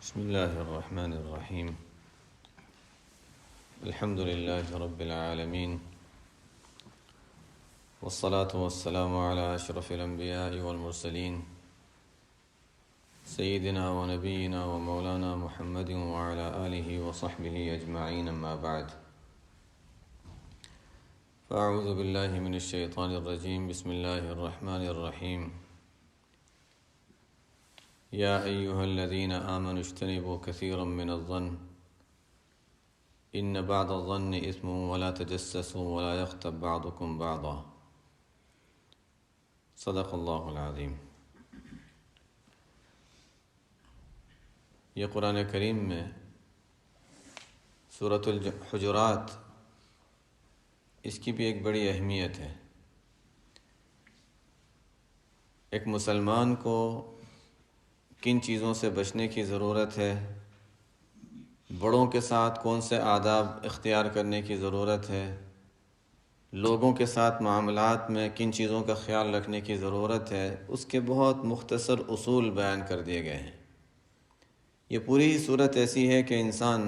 بسم الله الرحمن الرحيم. الحمد لله رب العالمين، والصلاة والسلام على أشرف الأنبياء والمرسلين سيدنا ونبينا ومولانا محمد وعلى آله وصحبه أجمعين، أما بعد. فأعوذ بالله من الشيطان الرجيم. بسم الله الرحمن الرحيم. يا أيها الذين آمنوا اجتنبوا كثيرا من الظن إن بعض الظن إثم ولا تجسسوا ولا يغتب بعضكم بعضا. صدق اللہ العظیم. یہ قرآن کریم میں سورۃ الحجرات، اس کی بھی ایک بڑی اہمیت ہے. ایک مسلمان کو کن چیزوں سے بچنے کی ضرورت ہے، بڑوں کے ساتھ کون سے آداب اختیار کرنے کی ضرورت ہے، لوگوں کے ساتھ معاملات میں کن چیزوں کا خیال رکھنے کی ضرورت ہے، اس کے بہت مختصر اصول بیان کر دیے گئے ہیں. یہ پوری صورت ایسی ہے کہ انسان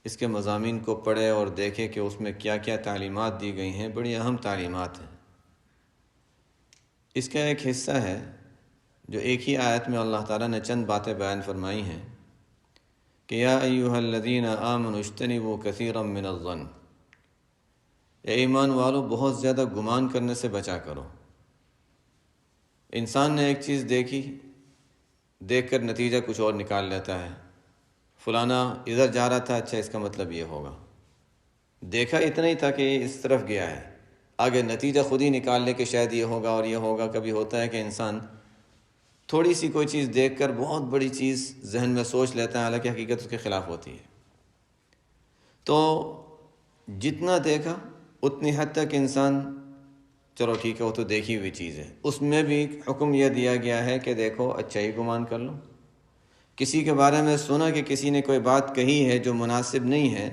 اس کے مضامین کو پڑھے اور دیکھے کہ اس میں کیا کیا تعلیمات دی گئی ہیں. بڑی اہم تعلیمات ہیں. اس کا ایک حصہ ہے جو ایک ہی آیت میں اللہ تعالیٰ نے چند باتیں بیان فرمائی ہیں کہ یا ایھا الذین آمنوا اجتنبوا کثیرا من الظن، اے ایمان والو بہت زیادہ گمان کرنے سے بچا کرو. انسان نے ایک چیز دیکھی، دیکھ کر نتیجہ کچھ اور نکال لیتا ہے. فلانا ادھر جا رہا تھا، اچھا اس کا مطلب یہ ہوگا. دیکھا اتنا ہی تھا کہ یہ اس طرف گیا ہے، آگے نتیجہ خود ہی نکال لے کہ شاید یہ ہوگا اور یہ ہوگا. کبھی ہوتا ہے کہ انسان تھوڑی سی کوئی چیز دیکھ کر بہت بڑی چیز ذہن میں سوچ لیتا ہے، حالانکہ حقیقت اس کے خلاف ہوتی ہے. تو جتنا دیکھا اتنی حد تک انسان چلو ٹھیک ہے، وہ تو دیکھی ہوئی چیز ہے. اس میں بھی حکم یہ دیا گیا ہے کہ دیکھو اچھا ہی گمان کر لو. کسی کے بارے میں سنا کہ کسی نے کوئی بات کہی ہے جو مناسب نہیں ہے،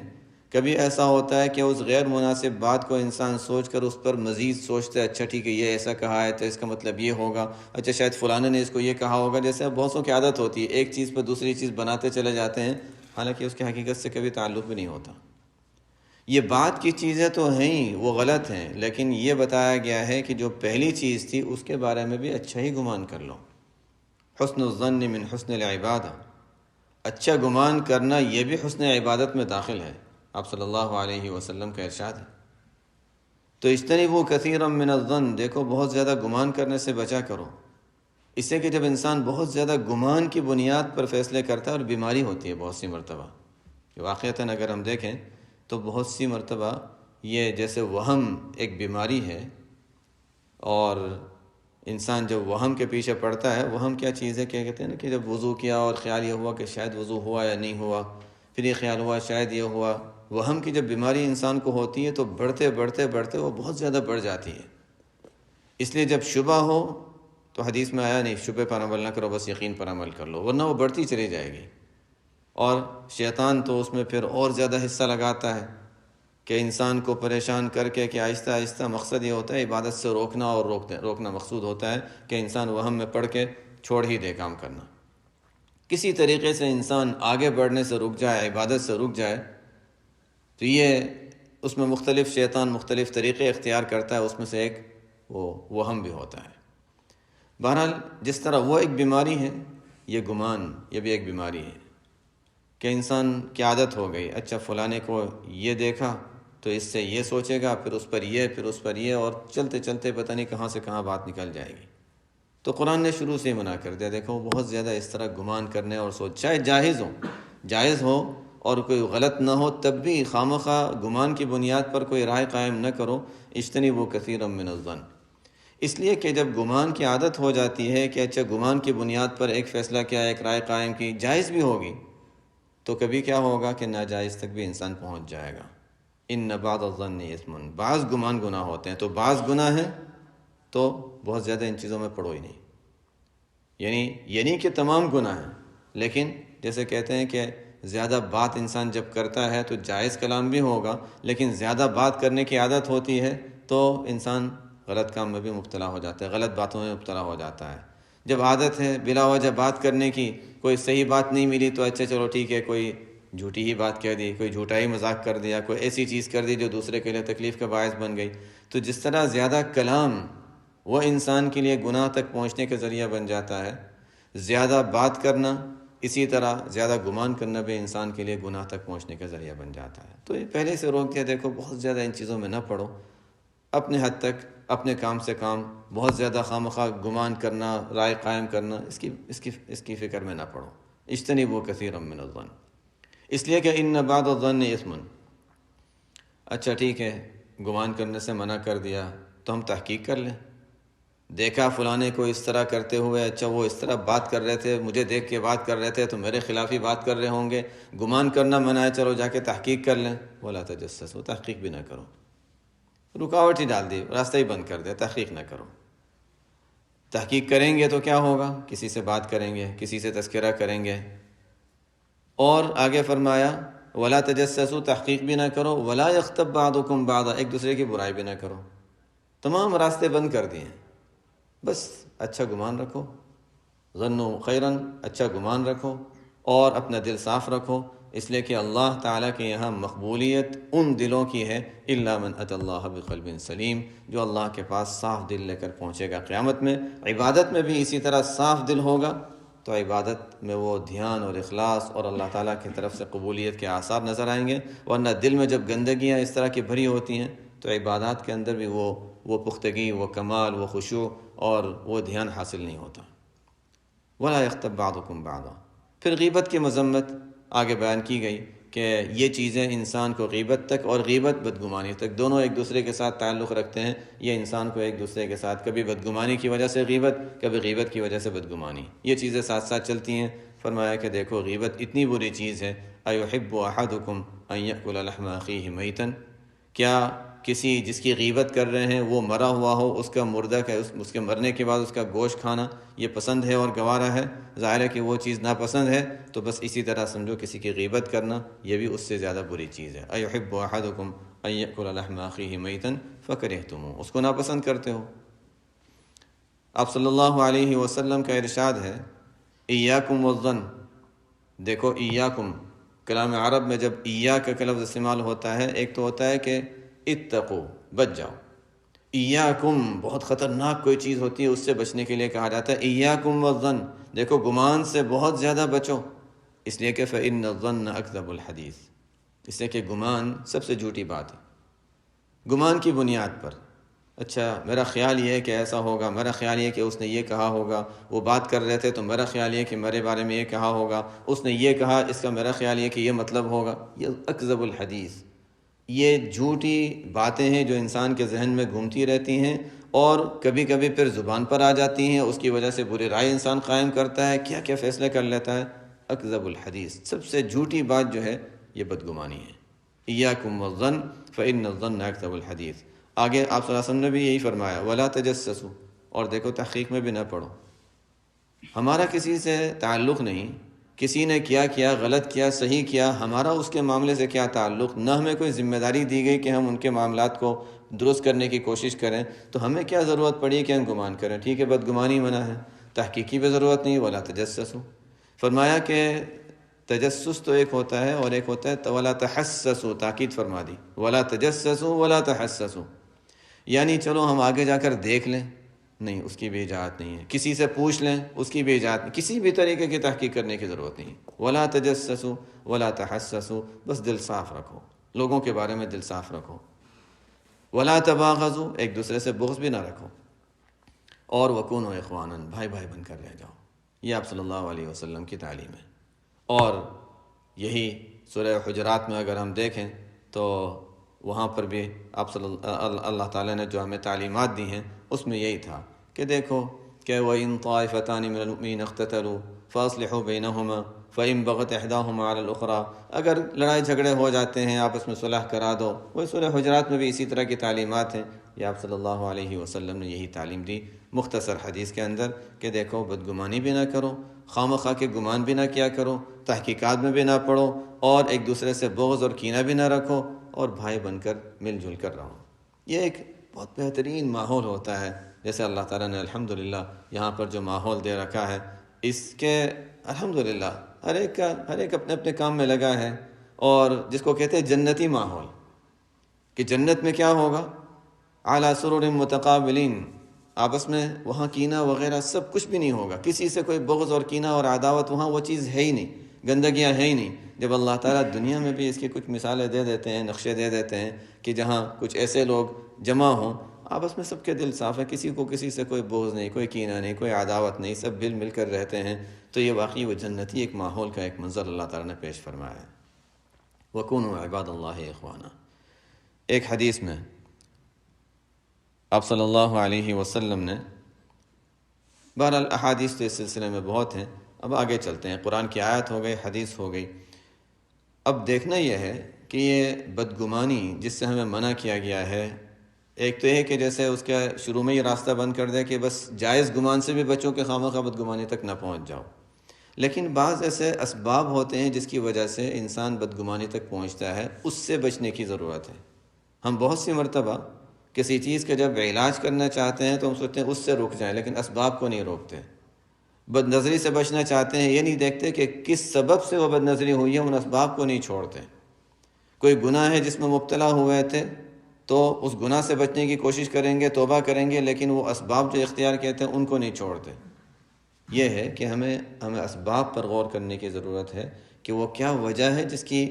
کبھی ایسا ہوتا ہے کہ اس غیر مناسب بات کو انسان سوچ کر اس پر مزید سوچتا ہے، اچھا ٹھیک ہے یہ ایسا کہا ہے تو اس کا مطلب یہ ہوگا، اچھا شاید فلانے نے اس کو یہ کہا ہوگا. جیسے اب بہت سو کی عادت ہوتی ہے، ایک چیز پر دوسری چیز بناتے چلے جاتے ہیں، حالانکہ اس کی حقیقت سے کبھی تعلق بھی نہیں ہوتا. یہ بات کی چیزیں تو ہیں ہی، وہ غلط ہیں، لیکن یہ بتایا گیا ہے کہ جو پہلی چیز تھی اس کے بارے میں بھی اچھا ہی گمان کر لو. حسن الظن من حسن العبادہ، اچھا گمان کرنا یہ بھی حسن عبادت میں داخل ہے. آپ صلی اللہ علیہ وسلم کا ارشاد ہے. تو اجتنبوا کثیرا من الظن، دیکھو بہت زیادہ گمان کرنے سے بچا کرو. اس سے کہ جب انسان بہت زیادہ گمان کی بنیاد پر فیصلے کرتا ہے، اور بیماری ہوتی ہے بہت سی مرتبہ کہ واقعتاً اگر ہم دیکھیں تو بہت سی مرتبہ یہ جیسے وہم ایک بیماری ہے، اور انسان جب وہم کے پیچھے پڑتا ہے، وہم کیا چیز ہے، کیا کہتے ہیں نا کہ جب وضو کیا اور خیال یہ ہوا کہ شاید وضو ہوا یا نہیں ہوا، پھر یہ خیال ہوا شاید یہ ہوا. وہم کی جب بیماری انسان کو ہوتی ہے تو بڑھتے بڑھتے بڑھتے وہ بہت زیادہ بڑھ جاتی ہے. اس لیے جب شبہ ہو تو حدیث میں آیا نہیں شبہ پر عمل نہ کرو، بس یقین پر عمل کر لو، ورنہ وہ بڑھتی چلی جائے گی. اور شیطان تو اس میں پھر اور زیادہ حصہ لگاتا ہے کہ انسان کو پریشان کر کے کہ آہستہ آہستہ مقصد یہ ہوتا ہے عبادت سے روکنا، اور روکنا مقصود ہوتا ہے کہ انسان وہم میں پڑھ کے چھوڑ ہی دے کام کرنا. کسی طریقے سے انسان آگے بڑھنے سے رک جائے، عبادت سے رک جائے، تو یہ اس میں مختلف شیطان مختلف طریقے اختیار کرتا ہے. اس میں سے ایک وہ وہم بھی ہوتا ہے. بہرحال جس طرح وہ ایک بیماری ہے، یہ گمان یہ بھی ایک بیماری ہے کہ انسان کی عادت ہو گئی، اچھا فلانے کو یہ دیکھا تو اس سے یہ سوچے گا، پھر اس پر یہ، پھر اس پر یہ، اور چلتے چلتے پتہ نہیں کہاں سے کہاں بات نکل جائے گی. تو قرآن نے شروع سے ہی منع کر دیا، دیکھو بہت زیادہ اس طرح گمان کرنے اور سوچ، چاہے جائز ہو اور کوئی غلط نہ ہو، تب بھی خامخواہ گمان کی بنیاد پر کوئی رائے قائم نہ کرو. اجتنبوا کثیرا من الظن، اس لیے کہ جب گمان کی عادت ہو جاتی ہے کہ اچھا گمان کی بنیاد پر ایک فیصلہ کیا، ایک رائے قائم کی، جائز بھی ہوگی، تو کبھی کیا ہوگا کہ ناجائز تک بھی انسان پہنچ جائے گا. ان بعض الظن اثم، بعض گمان گناہ ہوتے ہیں، تو بعض گناہ ہیں تو بہت زیادہ ان چیزوں میں پڑو ہی نہیں. یعنی یہ نہیں کہ تمام گناہ ہیں، لیکن جیسے کہتے ہیں کہ زیادہ بات انسان جب کرتا ہے تو جائز کلام بھی ہوگا، لیکن زیادہ بات کرنے کی عادت ہوتی ہے تو انسان غلط کام میں بھی مبتلا ہو جاتا ہے، غلط باتوں میں مبتلا ہو جاتا ہے. جب عادت ہے بلا وجہ بات کرنے کی، کوئی صحیح بات نہیں ملی تو اچھا چلو ٹھیک ہے، کوئی جھوٹی ہی بات کہہ دی، کوئی جھوٹا ہی مذاق کر دیا، کوئی ایسی چیز کر دی جو دوسرے کے لیے تکلیف کا باعث بن گئی۔ تو جس طرح زیادہ کلام وہ انسان کے لیے گناہ تک پہنچنے کا ذریعہ بن جاتا ہے، زیادہ بات کرنا اسی طرح زیادہ گمان کرنا بھی انسان کے لیے گناہ تک پہنچنے کا ذریعہ بن جاتا ہے۔ تو یہ پہلے سے روک دیا، دیکھو بہت زیادہ ان چیزوں میں نہ پڑو، اپنے حد تک اپنے کام سے کام، بہت زیادہ خواہ مخواہ گمان کرنا، رائے قائم کرنا، اس کی فکر میں نہ پڑو۔ اجتنبوا کثیرا من الظن، اس لیے کہ ان بعض الظن اثم۔ اچھا ٹھیک ہے، گمان کرنے سے منع کر دیا تو ہم تحقیق کر لیں، دیکھا فلانے کو اس طرح کرتے ہوئے، اچھا وہ اس طرح بات کر رہے تھے، مجھے دیکھ کے بات کر رہے تھے تو میرے خلاف ہی بات کر رہے ہوں گے، گمان کرنا منع ہے، چلو جا کے تحقیق کر لیں۔ ولا تجسسوا، تحقیق بھی نہ کرو، رکاوٹ ہی ڈال دی، راستہ ہی بند کر دیا، تحقیق نہ کرو۔ تحقیق کریں گے تو کیا ہوگا؟ کسی سے بات کریں گے، کسی سے تذکرہ کریں گے، اور آگے فرمایا ولا تجسسوا، تحقیق بھی نہ کرو، ولا یغتب بعضکم بعضا، ایک دوسرے کی برائی بھی نہ کرو۔ تمام راستے بند کر دیے، بس اچھا گمان رکھو، ظنوا خیرا، اچھا گمان رکھو اور اپنا دل صاف رکھو، اس لیے کہ اللہ تعالیٰ کے یہاں مقبولیت ان دلوں کی ہے، الا من اتى اللہ بقلب سلیم، جو اللہ کے پاس صاف دل لے کر پہنچے گا قیامت میں۔ عبادت میں بھی اسی طرح صاف دل ہوگا تو عبادت میں وہ دھیان اور اخلاص اور اللہ تعالیٰ کی طرف سے قبولیت کے آثار نظر آئیں گے، ورنہ دل میں جب گندگیاں اس طرح کی بھری ہوتی ہیں تو عبادات کے اندر بھی وہ پختگی، وہ کمال، وہ خشوع اور وہ دھیان حاصل نہیں ہوتا۔ ولا یغتب بعضکم بعضا، پھر غیبت کی مذمت آگے بیان کی گئی کہ یہ چیزیں انسان کو غیبت تک اور غیبت بدگمانی تک دونوں ایک دوسرے کے ساتھ تعلق رکھتے ہیں، یہ انسان کو ایک دوسرے کے ساتھ کبھی بدگمانی کی وجہ سے غیبت، کبھی غیبت کی وجہ سے بدگمانی، یہ چیزیں ساتھ ساتھ چلتی ہیں۔ فرمایا کہ دیکھو غیبت اتنی بری چیز ہے، ایحب احدکم ان یأکل لحم اخیہ میتا، کیا کسی جس کی غیبت کر رہے ہیں وہ مرا ہوا ہو، اس کا مردہ کا اس کے مرنے کے بعد اس کا گوشت کھانا یہ پسند ہے اور گوارا ہے؟ ظاہر ہے کہ وہ چیز ناپسند ہے، تو بس اسی طرح سمجھو کسی کی غیبت کرنا یہ بھی اس سے زیادہ بری چیز ہے۔ ایحب احدکم ان یأکل لحم اخیہ میتا فکرہتموہ، اس کو ناپسند کرتے ہو۔ آپ صلی اللہ علیہ وسلم کا ارشاد ہے ایاکم والظن، دیکھو ایاکم، کلام عرب میں جب ایاک کا لفظ استعمال ہوتا ہے، ایک تو ہوتا ہے کہ اتقو، بچ جاؤ، ایاکم بہت خطرناک کوئی چیز ہوتی ہے اس سے بچنے کے لیے کہا جاتا ہے ایاکم والظن، دیکھو گمان سے بہت زیادہ بچو، اس لیے کہ فإن الظن اکذب الحدیث، اس لیے کہ گمان سب سے جھوٹی بات ہے۔ گمان کی بنیاد پر، اچھا میرا خیال یہ ہے کہ ایسا ہوگا، میرا خیال یہ ہے کہ اس نے یہ کہا ہوگا، وہ بات کر رہے تھے تو میرا خیال یہ کہ میرے بارے میں یہ کہا ہوگا، اس نے یہ کہا، اس کا میرا خیال یہ کہ یہ مطلب ہوگا، یہ اکذب الحدیث، یہ جھوٹی باتیں ہیں جو انسان کے ذہن میں گھومتی رہتی ہیں اور کبھی کبھی پھر زبان پر آ جاتی ہیں، اس کی وجہ سے بری رائے انسان قائم کرتا ہے، کیا کیا فیصلے کر لیتا ہے۔ اکذب الحدیث، سب سے جھوٹی بات جو ہے یہ بدگمانی ہے۔ ایاکم والظن فإن الظن اکذب الحدیث۔ آگے آپ صلی اللہ علیہ وسلم نے بھی یہی فرمایا ولا تجسسوا، اور دیکھو تحقیق میں بھی نہ پڑو، ہمارا کسی سے تعلق نہیں، کسی نے کیا غلط کیا صحیح کیا، ہمارا اس کے معاملے سے کیا تعلق، نہ ہمیں کوئی ذمہ داری دی گئی کہ ہم ان کے معاملات کو درست کرنے کی کوشش کریں، تو ہمیں کیا ضرورت پڑی کہ ہم گمان کریں؟ ٹھیک ہے بدگمانی منع ہے، تحقیقی بھی ضرورت نہیں، ولا تجسسوا۔ فرمایا کہ تجسس تو ایک ہوتا ہے اور ایک ہوتا ہے ولا تحسسوا، تاکید فرما دی، ولا تجسسوا ولا تحسسوا، یعنی چلو ہم آگے جا کر دیکھ لیں، نہیں، اس کی بھی اجازت نہیں ہے، کسی سے پوچھ لیں، اس کی بھی اجازت نہیں، کسی بھی طریقے کی تحقیق کرنے کی ضرورت نہیں۔ ولا تجسسوا ولا تحسسوا، بس دل صاف رکھو، لوگوں کے بارے میں دل صاف رکھو۔ ولا تباغضوا، ایک دوسرے سے بغض بھی نہ رکھو، اور وکونوا اخوانا، بھائی بھائی بن کر رہ جاؤ، یہ آپ صلی اللہ علیہ وسلم کی تعلیم ہے۔ اور یہی سورہ حجرات میں اگر ہم دیکھیں تو وہاں پر بھی آپ اللہ تعالیٰ نے جو ہمیں تعلیمات دی ہیں اس میں یہی تھا کہ دیکھو کہ وَإِن طَائِفَتَانِ مِنَ الْمُؤْمِنِينَ اقْتَتَلُوا فَأَصْلِحُوا بَيْنَهُمَا فَإِن بَغَتْ إِحْدَاهُمَا عَلَى الْأُخْرَى، اگر لڑائی جھگڑے ہو جاتے ہیں آپس میں صلح کرا دو، وہ سورہ حجرات میں بھی اسی طرح کی تعلیمات ہیں، یہ آپ صلی اللہ علیہ وسلم نے یہی تعلیم دی مختصر حدیث کے اندر کہ دیکھو بدگمانی بھی نہ کرو، خواہ مخواہ کے گمان بھی نہ کیا کرو، تحقیقات میں بھی نہ پڑو، اور ایک دوسرے سے بغض اور کینہ بھی نہ رکھو، اور بھائی بن کر مل جل کر رہو۔ یہ ایک بہت بہترین ماحول ہوتا ہے جیسے اللہ تعالیٰ نے الحمدللہ یہاں پر جو ماحول دے رکھا ہے، اس کے الحمدللہ ہر ایک اپنے اپنے کام میں لگا ہے، اور جس کو کہتے ہیں جنتی ماحول، کہ جنت میں کیا ہوگا، اعلیٰ سرر متقابلین، آپس میں وہاں کینہ وغیرہ سب کچھ بھی نہیں ہوگا، کسی سے کوئی بغض اور کینہ اور عداوت، وہاں وہ چیز ہے ہی نہیں، گندگیاں ہے ہی نہیں۔ جب اللہ تعالیٰ دنیا میں بھی اس کی کچھ مثالیں دے دیتے ہیں، نقشے دے دیتے ہیں کہ جہاں کچھ ایسے لوگ جمع ہوں، آپس میں سب کے دل صاف ہے، کسی کو کسی سے کوئی بغض نہیں، کوئی کینہ نہیں، کوئی عداوت نہیں، سب مل مل کر رہتے ہیں، تو یہ واقعی وہ جنتی ایک ماحول کا ایک منظر اللہ تعالیٰ نے پیش فرمایا ہے۔ وَكُونُوا عِبَادَ اللَّهِ إِخْوَانًا۔ ایک حدیث میں آپ صلی اللہ علیہ وسلم نے، بہرحال احادیث تو اس سلسلے میں بہت ہیں، اب آگے چلتے ہیں، قرآن کی آیت ہو گئی، حدیث ہو گئی۔ اب دیکھنا یہ ہے کہ یہ بدگمانی جس سے ہمیں منع کیا گیا ہے، ایک تو یہ کہ جیسے اس کا شروع میں ہی راستہ بند کر دے کہ بس جائز گمان سے بھی بچوں کے خواہ بدگمانی تک نہ پہنچ جاؤ، لیکن بعض ایسے اسباب ہوتے ہیں جس کی وجہ سے انسان بدگمانی تک پہنچتا ہے، اس سے بچنے کی ضرورت ہے۔ ہم بہت سی مرتبہ کسی چیز کا جب علاج کرنا چاہتے ہیں تو ہم سوچتے ہیں اس سے رک جائیں، لیکن اسباب کو نہیں روکتے۔ بد نظری سے بچنا چاہتے ہیں، یہ نہیں دیکھتے کہ کس سبب سے وہ بد نظری ہوئی ہے، ان اسباب کو نہیں چھوڑتے۔ کوئی گناہ ہے جس میں مبتلا ہوئے تھے تو اس گناہ سے بچنے کی کوشش کریں گے، توبہ کریں گے، لیکن وہ اسباب جو اختیار کیے تھے ان کو نہیں چھوڑتے۔ یہ ہے کہ ہمیں اسباب پر غور کرنے کی ضرورت ہے کہ وہ کیا وجہ ہے، جس کی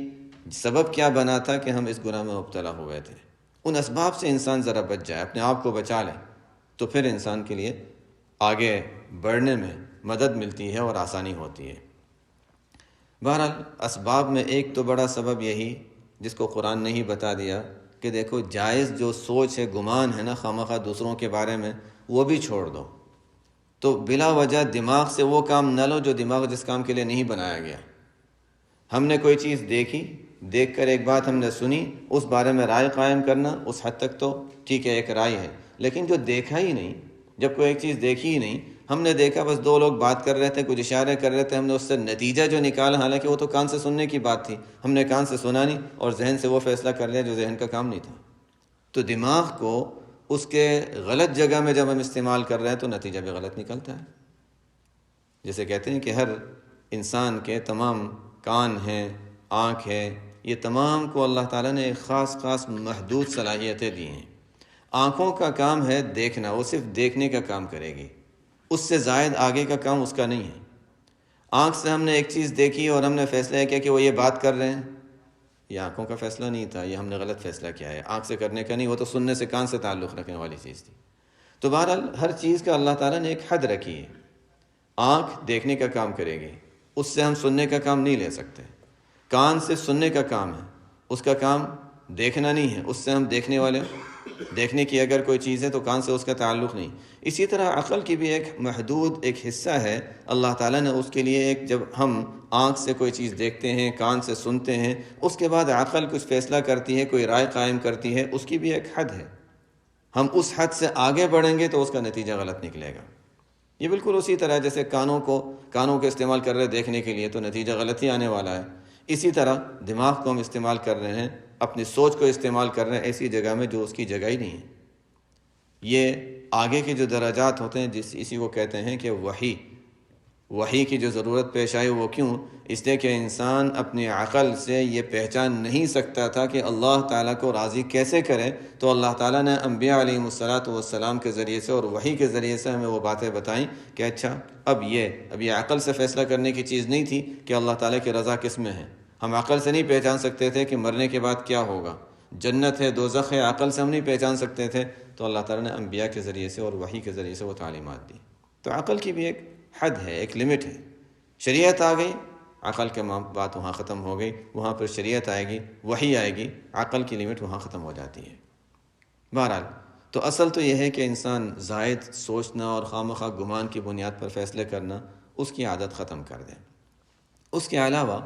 سبب کیا بنا تھا کہ ہم اس گناہ میں مبتلا ہوئے تھے۔ ان اسباب سے انسان ذرا بچ جائے، اپنے آپ کو بچا لے، تو پھر انسان کے لیے آگے بڑھنے میں مدد ملتی ہے اور آسانی ہوتی ہے۔ بہرحال اسباب میں ایک تو بڑا سبب یہی جس کو قرآن نے ہی بتا دیا کہ دیکھو جائز جو سوچ ہے، گمان ہے نا خواہ دوسروں کے بارے میں، وہ بھی چھوڑ دو۔ تو بلا وجہ دماغ سے وہ کام نہ لو جو دماغ جس کام کے لیے نہیں بنایا گیا۔ ہم نے کوئی چیز دیکھی، دیکھ کر ایک بات ہم نے سنی، اس بارے میں رائے قائم کرنا، اس حد تک تو ٹھیک ہے، ایک رائے ہے، لیکن جو دیکھا ہی نہیں، جب کوئی ایک چیز دیکھی ہی نہیں، ہم نے دیکھا بس دو لوگ بات کر رہے تھے، کچھ اشارے کر رہے تھے، ہم نے اس سے نتیجہ جو نکالا، حالانکہ وہ تو کان سے سننے کی بات تھی، ہم نے کان سے سنا نہیں اور ذہن سے وہ فیصلہ کر لیا جو ذہن کا کام نہیں تھا۔ تو دماغ کو اس کے غلط جگہ میں جب ہم استعمال کر رہے ہیں تو نتیجہ بھی غلط نکلتا ہے۔ جیسے کہتے ہیں کہ ہر انسان کے تمام کان ہیں، آنکھ ہے، یہ تمام کو اللہ تعالیٰ نے ایک خاص محدود صلاحیتیں دی ہیں۔ آنکھوں کا کام ہے دیکھنا، وہ صرف دیکھنے کا کام کرے گی، اس سے زائد آگے کا کام اس کا نہیں ہے۔ آنکھ سے ہم نے ایک چیز دیکھی اور ہم نے فیصلہ کیا کہ وہ یہ بات کر رہے ہیں، یہ آنکھوں کا فیصلہ نہیں تھا، یہ ہم نے غلط فیصلہ کیا ہے، آنکھ سے کرنے کا نہیں، وہ تو سننے سے، کان سے تعلق رکھنے والی چیز تھی۔ تو بہرحال ہر چیز کا اللہ تعالیٰ نے ایک حد رکھی ہے۔ آنکھ دیکھنے کا کام کرے گی، اس سے ہم سننے کا کام نہیں لے سکتے۔ کان سے سننے کا کام ہے، اس کا کام دیکھنا نہیں ہے، اس سے ہم دیکھنے والے، دیکھنے کی اگر کوئی چیز ہے تو کان سے اس کا تعلق نہیں۔ اسی طرح عقل کی بھی ایک محدود ایک حصہ ہے، اللہ تعالیٰ نے اس کے لیے ایک، جب ہم آنکھ سے کوئی چیز دیکھتے ہیں، کان سے سنتے ہیں، اس کے بعد عقل کچھ فیصلہ کرتی ہے، کوئی رائے قائم کرتی ہے، اس کی بھی ایک حد ہے۔ ہم اس حد سے آگے بڑھیں گے تو اس کا نتیجہ غلط نکلے گا۔ یہ بالکل اسی طرح جیسے کانوں کے استعمال کر رہے دیکھنے کے لیے تو نتیجہ غلط ہی آنے والا ہے، اسی طرح دماغ کو ہم استعمال کر رہے ہیں، اپنی سوچ کو استعمال کر رہے ہیں ایسی جگہ میں جو اس کی جگہ ہی نہیں ہے۔ یہ آگے کے جو درجات ہوتے ہیں اسی کو کہتے ہیں کہ وحی کی جو ضرورت پیش آئی، وہ کیوں؟ اس لیے کہ انسان اپنی عقل سے یہ پہچان نہیں سکتا تھا کہ اللہ تعالیٰ کو راضی کیسے کرے، تو اللہ تعالیٰ نے انبیاء علیہ السلام کے ذریعے سے اور وحی کے ذریعے سے ہمیں وہ باتیں بتائیں کہ اچھا اب یہ عقل سے فیصلہ کرنے کی چیز نہیں تھی کہ اللہ تعالیٰ کی رضا کس میں ہے۔ ہم عقل سے نہیں پہچان سکتے تھے کہ مرنے کے بعد کیا ہوگا، جنت ہے دوزخ ہے، عقل سے ہم نہیں پہچان سکتے تھے، تو اللہ تعالیٰ نے انبیاء کے ذریعے سے اور وحی کے ذریعے سے وہ تعلیمات دی۔ تو عقل کی بھی ایک حد ہے، ایک لمٹ ہے۔ شریعت آ گئی، عقل کے بات وہاں ختم ہو گئی، وہاں پر شریعت آئے گی، وحی آئے گی، عقل کی لمٹ وہاں ختم ہو جاتی ہے۔ بہرحال تو اصل تو یہ ہے کہ انسان زائد سوچنا اور خواہ گمان کی بنیاد پر فیصلے کرنا، اس کی عادت ختم کر دیں۔ اس کے علاوہ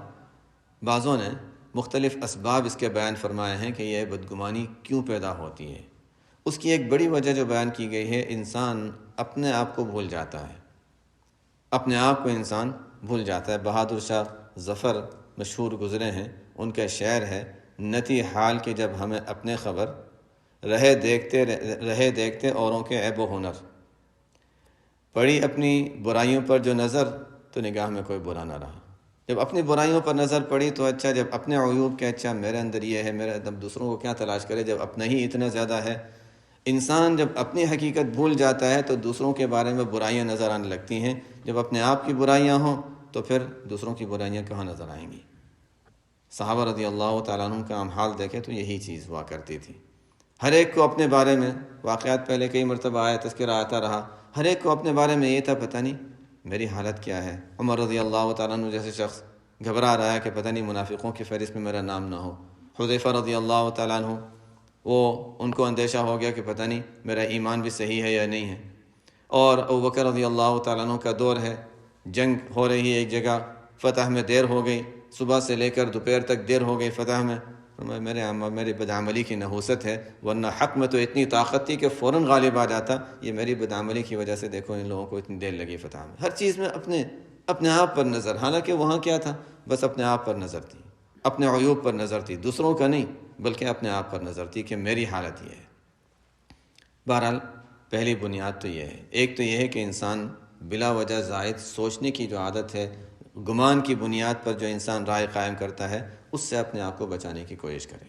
بعضوں نے مختلف اسباب اس کے بیان فرمائے ہیں کہ یہ بدگمانی کیوں پیدا ہوتی ہے۔ اس کی ایک بڑی وجہ جو بیان کی گئی ہے، انسان اپنے آپ کو بھول جاتا ہے، اپنے آپ کو انسان بھول جاتا ہے۔ بہادر شاہ ظفر مشہور گزرے ہیں، ان کا شعر ہے، نتی حال کہ جب ہمیں اپنے خبر، رہے دیکھتے اوروں کے عیب و ہنر۔ پڑی اپنی برائیوں پر جو نظر تو نگاہ میں کوئی برا نہ رہا. جب اپنی برائیوں پر نظر پڑی تو اچھا، جب اپنے عیوب کے اچھا میرے اندر یہ ہے، میرے اب دوسروں کو کیا تلاش کرے جب اپنا ہی اتنا زیادہ ہے. انسان جب اپنی حقیقت بھول جاتا ہے تو دوسروں کے بارے میں برائیاں نظر آنے لگتی ہیں. جب اپنے آپ کی برائیاں ہوں تو پھر دوسروں کی برائیاں کہاں نظر آئیں گی. صحابہ رضی اللہ تعالیٰ عنہ کا ہم حال دیکھیں تو یہی چیز ہوا کرتی تھی. ہر ایک کو اپنے بارے میں واقعات پہلے کئی مرتبہ آیا، تذکرہ آتا رہا، ہر ایک کو اپنے بارے میں یہ تھا پتہ نہیں میری حالت کیا ہے. عمر رضی اللہ تعالیٰ عنہ جیسے شخص گھبرا رہا ہے کہ پتہ نہیں منافقوں کی فہرست میں میرا نام نہ ہو. حذیفہ رضی اللہ تعالیٰ عنہ وہ ان کو اندیشہ ہو گیا کہ پتہ نہیں میرا ایمان بھی صحیح ہے یا نہیں ہے. اور ابوبکر رضی اللہ تعالیٰ عنہ کا دور ہے، جنگ ہو رہی ہے ایک جگہ، فتح میں دیر ہو گئی، صبح سے لے کر دوپہر تک دیر ہو گئی فتح میں. میری بدعملی کی نحوست ہے، ورنہ حق میں تو اتنی طاقت تھی کہ فوراً غالب آ جاتا. یہ میری بدعملی کی وجہ سے دیکھو ان لوگوں کو اتنی دیر لگی فتح میں. ہر چیز میں اپنے آپ پر نظر، حالانکہ وہاں کیا تھا، بس اپنے آپ پر نظر تھی، اپنے عیوب پر نظر تھی، دوسروں کا نہیں بلکہ اپنے آپ پر نظر تھی کہ میری حالت یہ ہے. بہرحال پہلی بنیاد تو یہ ہے، ایک تو یہ ہے کہ انسان بلا وجہ زائد سوچنے کی جو عادت ہے، گمان کی بنیاد پر جو انسان رائے قائم کرتا ہے، اس سے اپنے آپ کو بچانے کی کوشش کرے.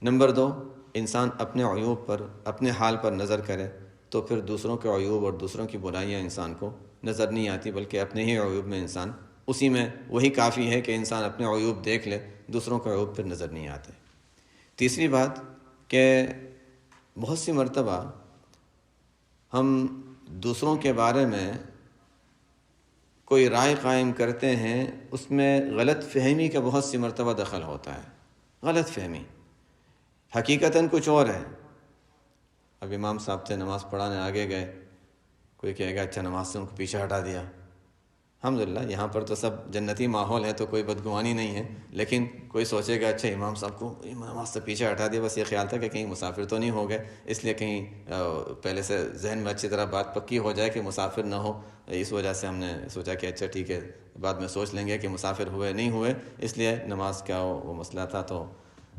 نمبر 2، انسان اپنے عیوب پر، اپنے حال پر نظر کرے تو پھر دوسروں کے عیوب اور دوسروں کی برائیاں انسان کو نظر نہیں آتی، بلکہ اپنے ہی عیوب میں انسان، اسی میں وہی کافی ہے کہ انسان اپنے عیوب دیکھ لے، دوسروں کے عیوب پھر نظر نہیں آتے. تیسری بات کہ بہت سی مرتبہ ہم دوسروں کے بارے میں کوئی رائے قائم کرتے ہیں، اس میں غلط فہمی کا بہت سی مرتبہ دخل ہوتا ہے. غلط فہمی حقیقتاً کچھ اور ہے. اب امام صاحب سے نماز پڑھانے آگے گئے، کوئی کہے گا اچھا نماز سے ان کو پیچھے ہٹا دیا. الحمدللہ یہاں پر تو سب جنتی ماحول ہے تو کوئی بدگمانی نہیں ہے، لیکن کوئی سوچے گا اچھا امام صاحب کو نماز سے پیچھے ہٹا دیا، بس یہ خیال تھا کہ کہیں مسافر تو نہیں ہو گئے، اس لیے کہیں پہلے سے ذہن میں اچھی طرح بات پکی ہو جائے کہ مسافر نہ ہو، اس وجہ سے ہم نے سوچا کہ اچھا ٹھیک ہے بعد میں سوچ لیں گے کہ مسافر ہوئے نہیں ہوئے، اس لیے نماز کا وہ مسئلہ تھا. تو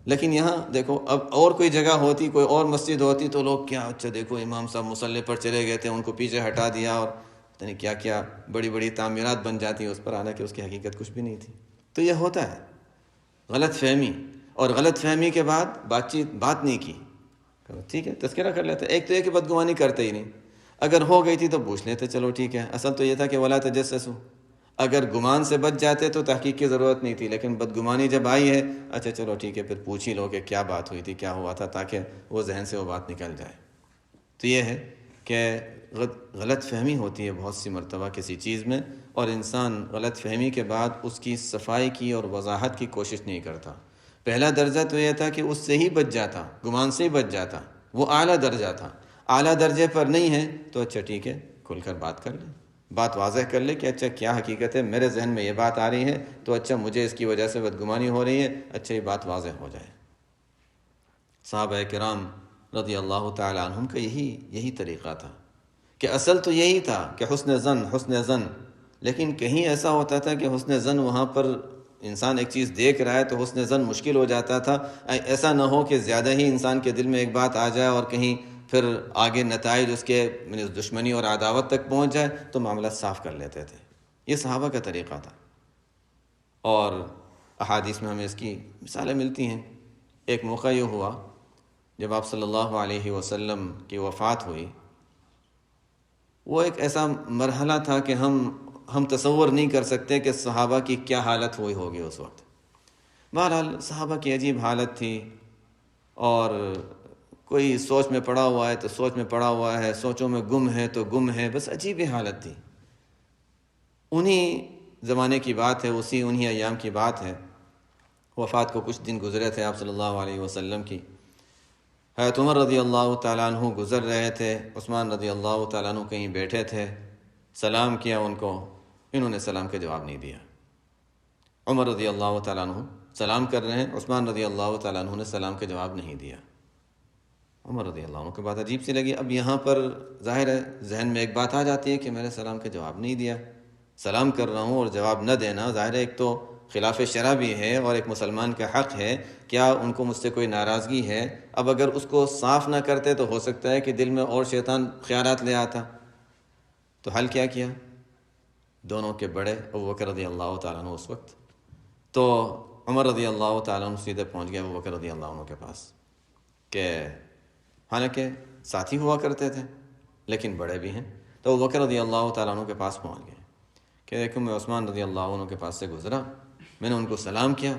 لیکن یہاں دیکھو، اب اور کوئی جگہ ہوتی، کوئی اور مسجد ہوتی تو لوگ کیا اچھا دیکھو امام صاحب مصلی پر چلے گئے تھے، ان کو پیچھے ہٹا دیا، اور پتہ نہیں کیا کیا بڑی بڑی تعمیرات بن جاتی ہیں اس پر، حالانکہ اس کی حقیقت کچھ بھی نہیں تھی. تو یہ ہوتا ہے غلط فہمی، اور غلط فہمی کے بعد بات نہیں کی. ٹھیک ہے تذکرہ کر لیتے، ایک تو یہ کہ بدگمانی کرتے ہی نہیں، اگر ہو گئی تھی تو پوچھ لیتے چلو ٹھیک ہے. اصل تو یہ تھا کہ ولا تجسسوا، اگر گمان سے بچ جاتے تو تحقیق کی ضرورت نہیں تھی، لیکن بدگمانی جب آئی ہے اچھا چلو ٹھیک ہے پھر پوچھ ہی لو کہ کیا بات ہوئی تھی، کیا ہوا تھا، تاکہ وہ ذہن سے وہ بات نکل جائے. تو یہ ہے کہ غلط فہمی ہوتی ہے بہت سی مرتبہ کسی چیز میں، اور انسان غلط فہمی کے بعد اس کی صفائی کی اور وضاحت کی کوشش نہیں کرتا. پہلا درجہ تو یہ تھا کہ اس سے ہی بچ جاتا، گمان سے ہی بچ جاتا، وہ اعلیٰ درجہ تھا. اعلیٰ درجے پر نہیں ہے تو اچھا ٹھیک ہے کھل کر بات کر لے، بات واضح کر لے کہ اچھا کیا حقیقت ہے، میرے ذہن میں یہ بات آ رہی ہے تو اچھا مجھے اس کی وجہ سے بدگمانی ہو رہی ہے، اچھا یہ بات واضح ہو جائے. صحابہ کرام رضی اللہ تعالیٰ عنہم کا یہی طریقہ تھا کہ اصل تو یہی تھا کہ حسن ظن، لیکن کہیں ایسا ہوتا تھا کہ حسن ظن وہاں پر انسان ایک چیز دیکھ رہا ہے تو حسن ظن مشکل ہو جاتا تھا. ایسا نہ ہو کہ زیادہ ہی انسان کے دل میں ایک بات آ جائے اور کہیں پھر آگے نتائج اس کے دشمنی اور عداوت تک پہنچ جائے، تو معاملہ صاف کر لیتے تھے. یہ صحابہ کا طریقہ تھا، اور احادیث میں ہمیں اس کی مثالیں ملتی ہیں. ایک موقع یہ ہوا جب آپ صلی اللہ علیہ وسلم کی وفات ہوئی. وہ ایک ایسا مرحلہ تھا کہ ہم تصور نہیں کر سکتے کہ صحابہ کی کیا حالت ہوئی ہوگی اس وقت. بہرحال صحابہ کی عجیب حالت تھی، اور کوئی سوچ میں پڑا ہوا ہے تو سوچ میں پڑا ہوا ہے، سوچوں میں گم ہے تو گم ہے، بس عجیب ہی حالت تھی. انہی زمانے کی بات ہے، انہی ایام کی بات ہے. وفات کو کچھ دن گزرے تھے آپ صلی اللہ علیہ وسلم کی. حضرت عمر رضی اللہ تعالیٰ عنہ گزر رہے تھے، عثمان رضی اللہ تعالیٰ عنہ کہیں بیٹھے تھے. سلام کیا ان کو، انہوں نے سلام کا جواب نہیں دیا. عمر رضی اللہ تعالیٰ عنہ سلام کر رہے ہیں، عثمان رضی اللہ تعالیٰ عنہ نے سلام کا جواب نہیں دیا. عمر رضی اللہ عنہ کی بات عجیب سی لگی. اب یہاں پر ظاہر ہے ذہن میں ایک بات آ جاتی ہے کہ میں نے سلام کا جواب نہیں دیا، سلام کر رہا ہوں اور جواب نہ دینا ظاہر ہے ایک تو خلاف شرع بھی ہے اور ایک مسلمان کا حق ہے. کیا ان کو مجھ سے کوئی ناراضگی ہے؟ اب اگر اس کو صاف نہ کرتے تو ہو سکتا ہے کہ دل میں اور شیطان خیالات لے آتا. تو حل کیا کیا؟ دونوں کے بڑے ابو بکر رضی اللہ تعالیٰ عنہ اس وقت، تو عمر رضی اللہ تعالیٰ عنہ سیدھے پہنچ گیا ابو بکر رضی اللہ عنہ کے پاس، کہ حالانکہ ساتھی ہوا کرتے تھے لیکن بڑے بھی ہیں، تو ابو بکر رضی اللہ تعالیٰ عنہ کے پاس پہنچ گئے کہ دیکھو میں عثمان رضی اللہ عنہ کے پاس سے گزرا، میں نے ان کو سلام کیا،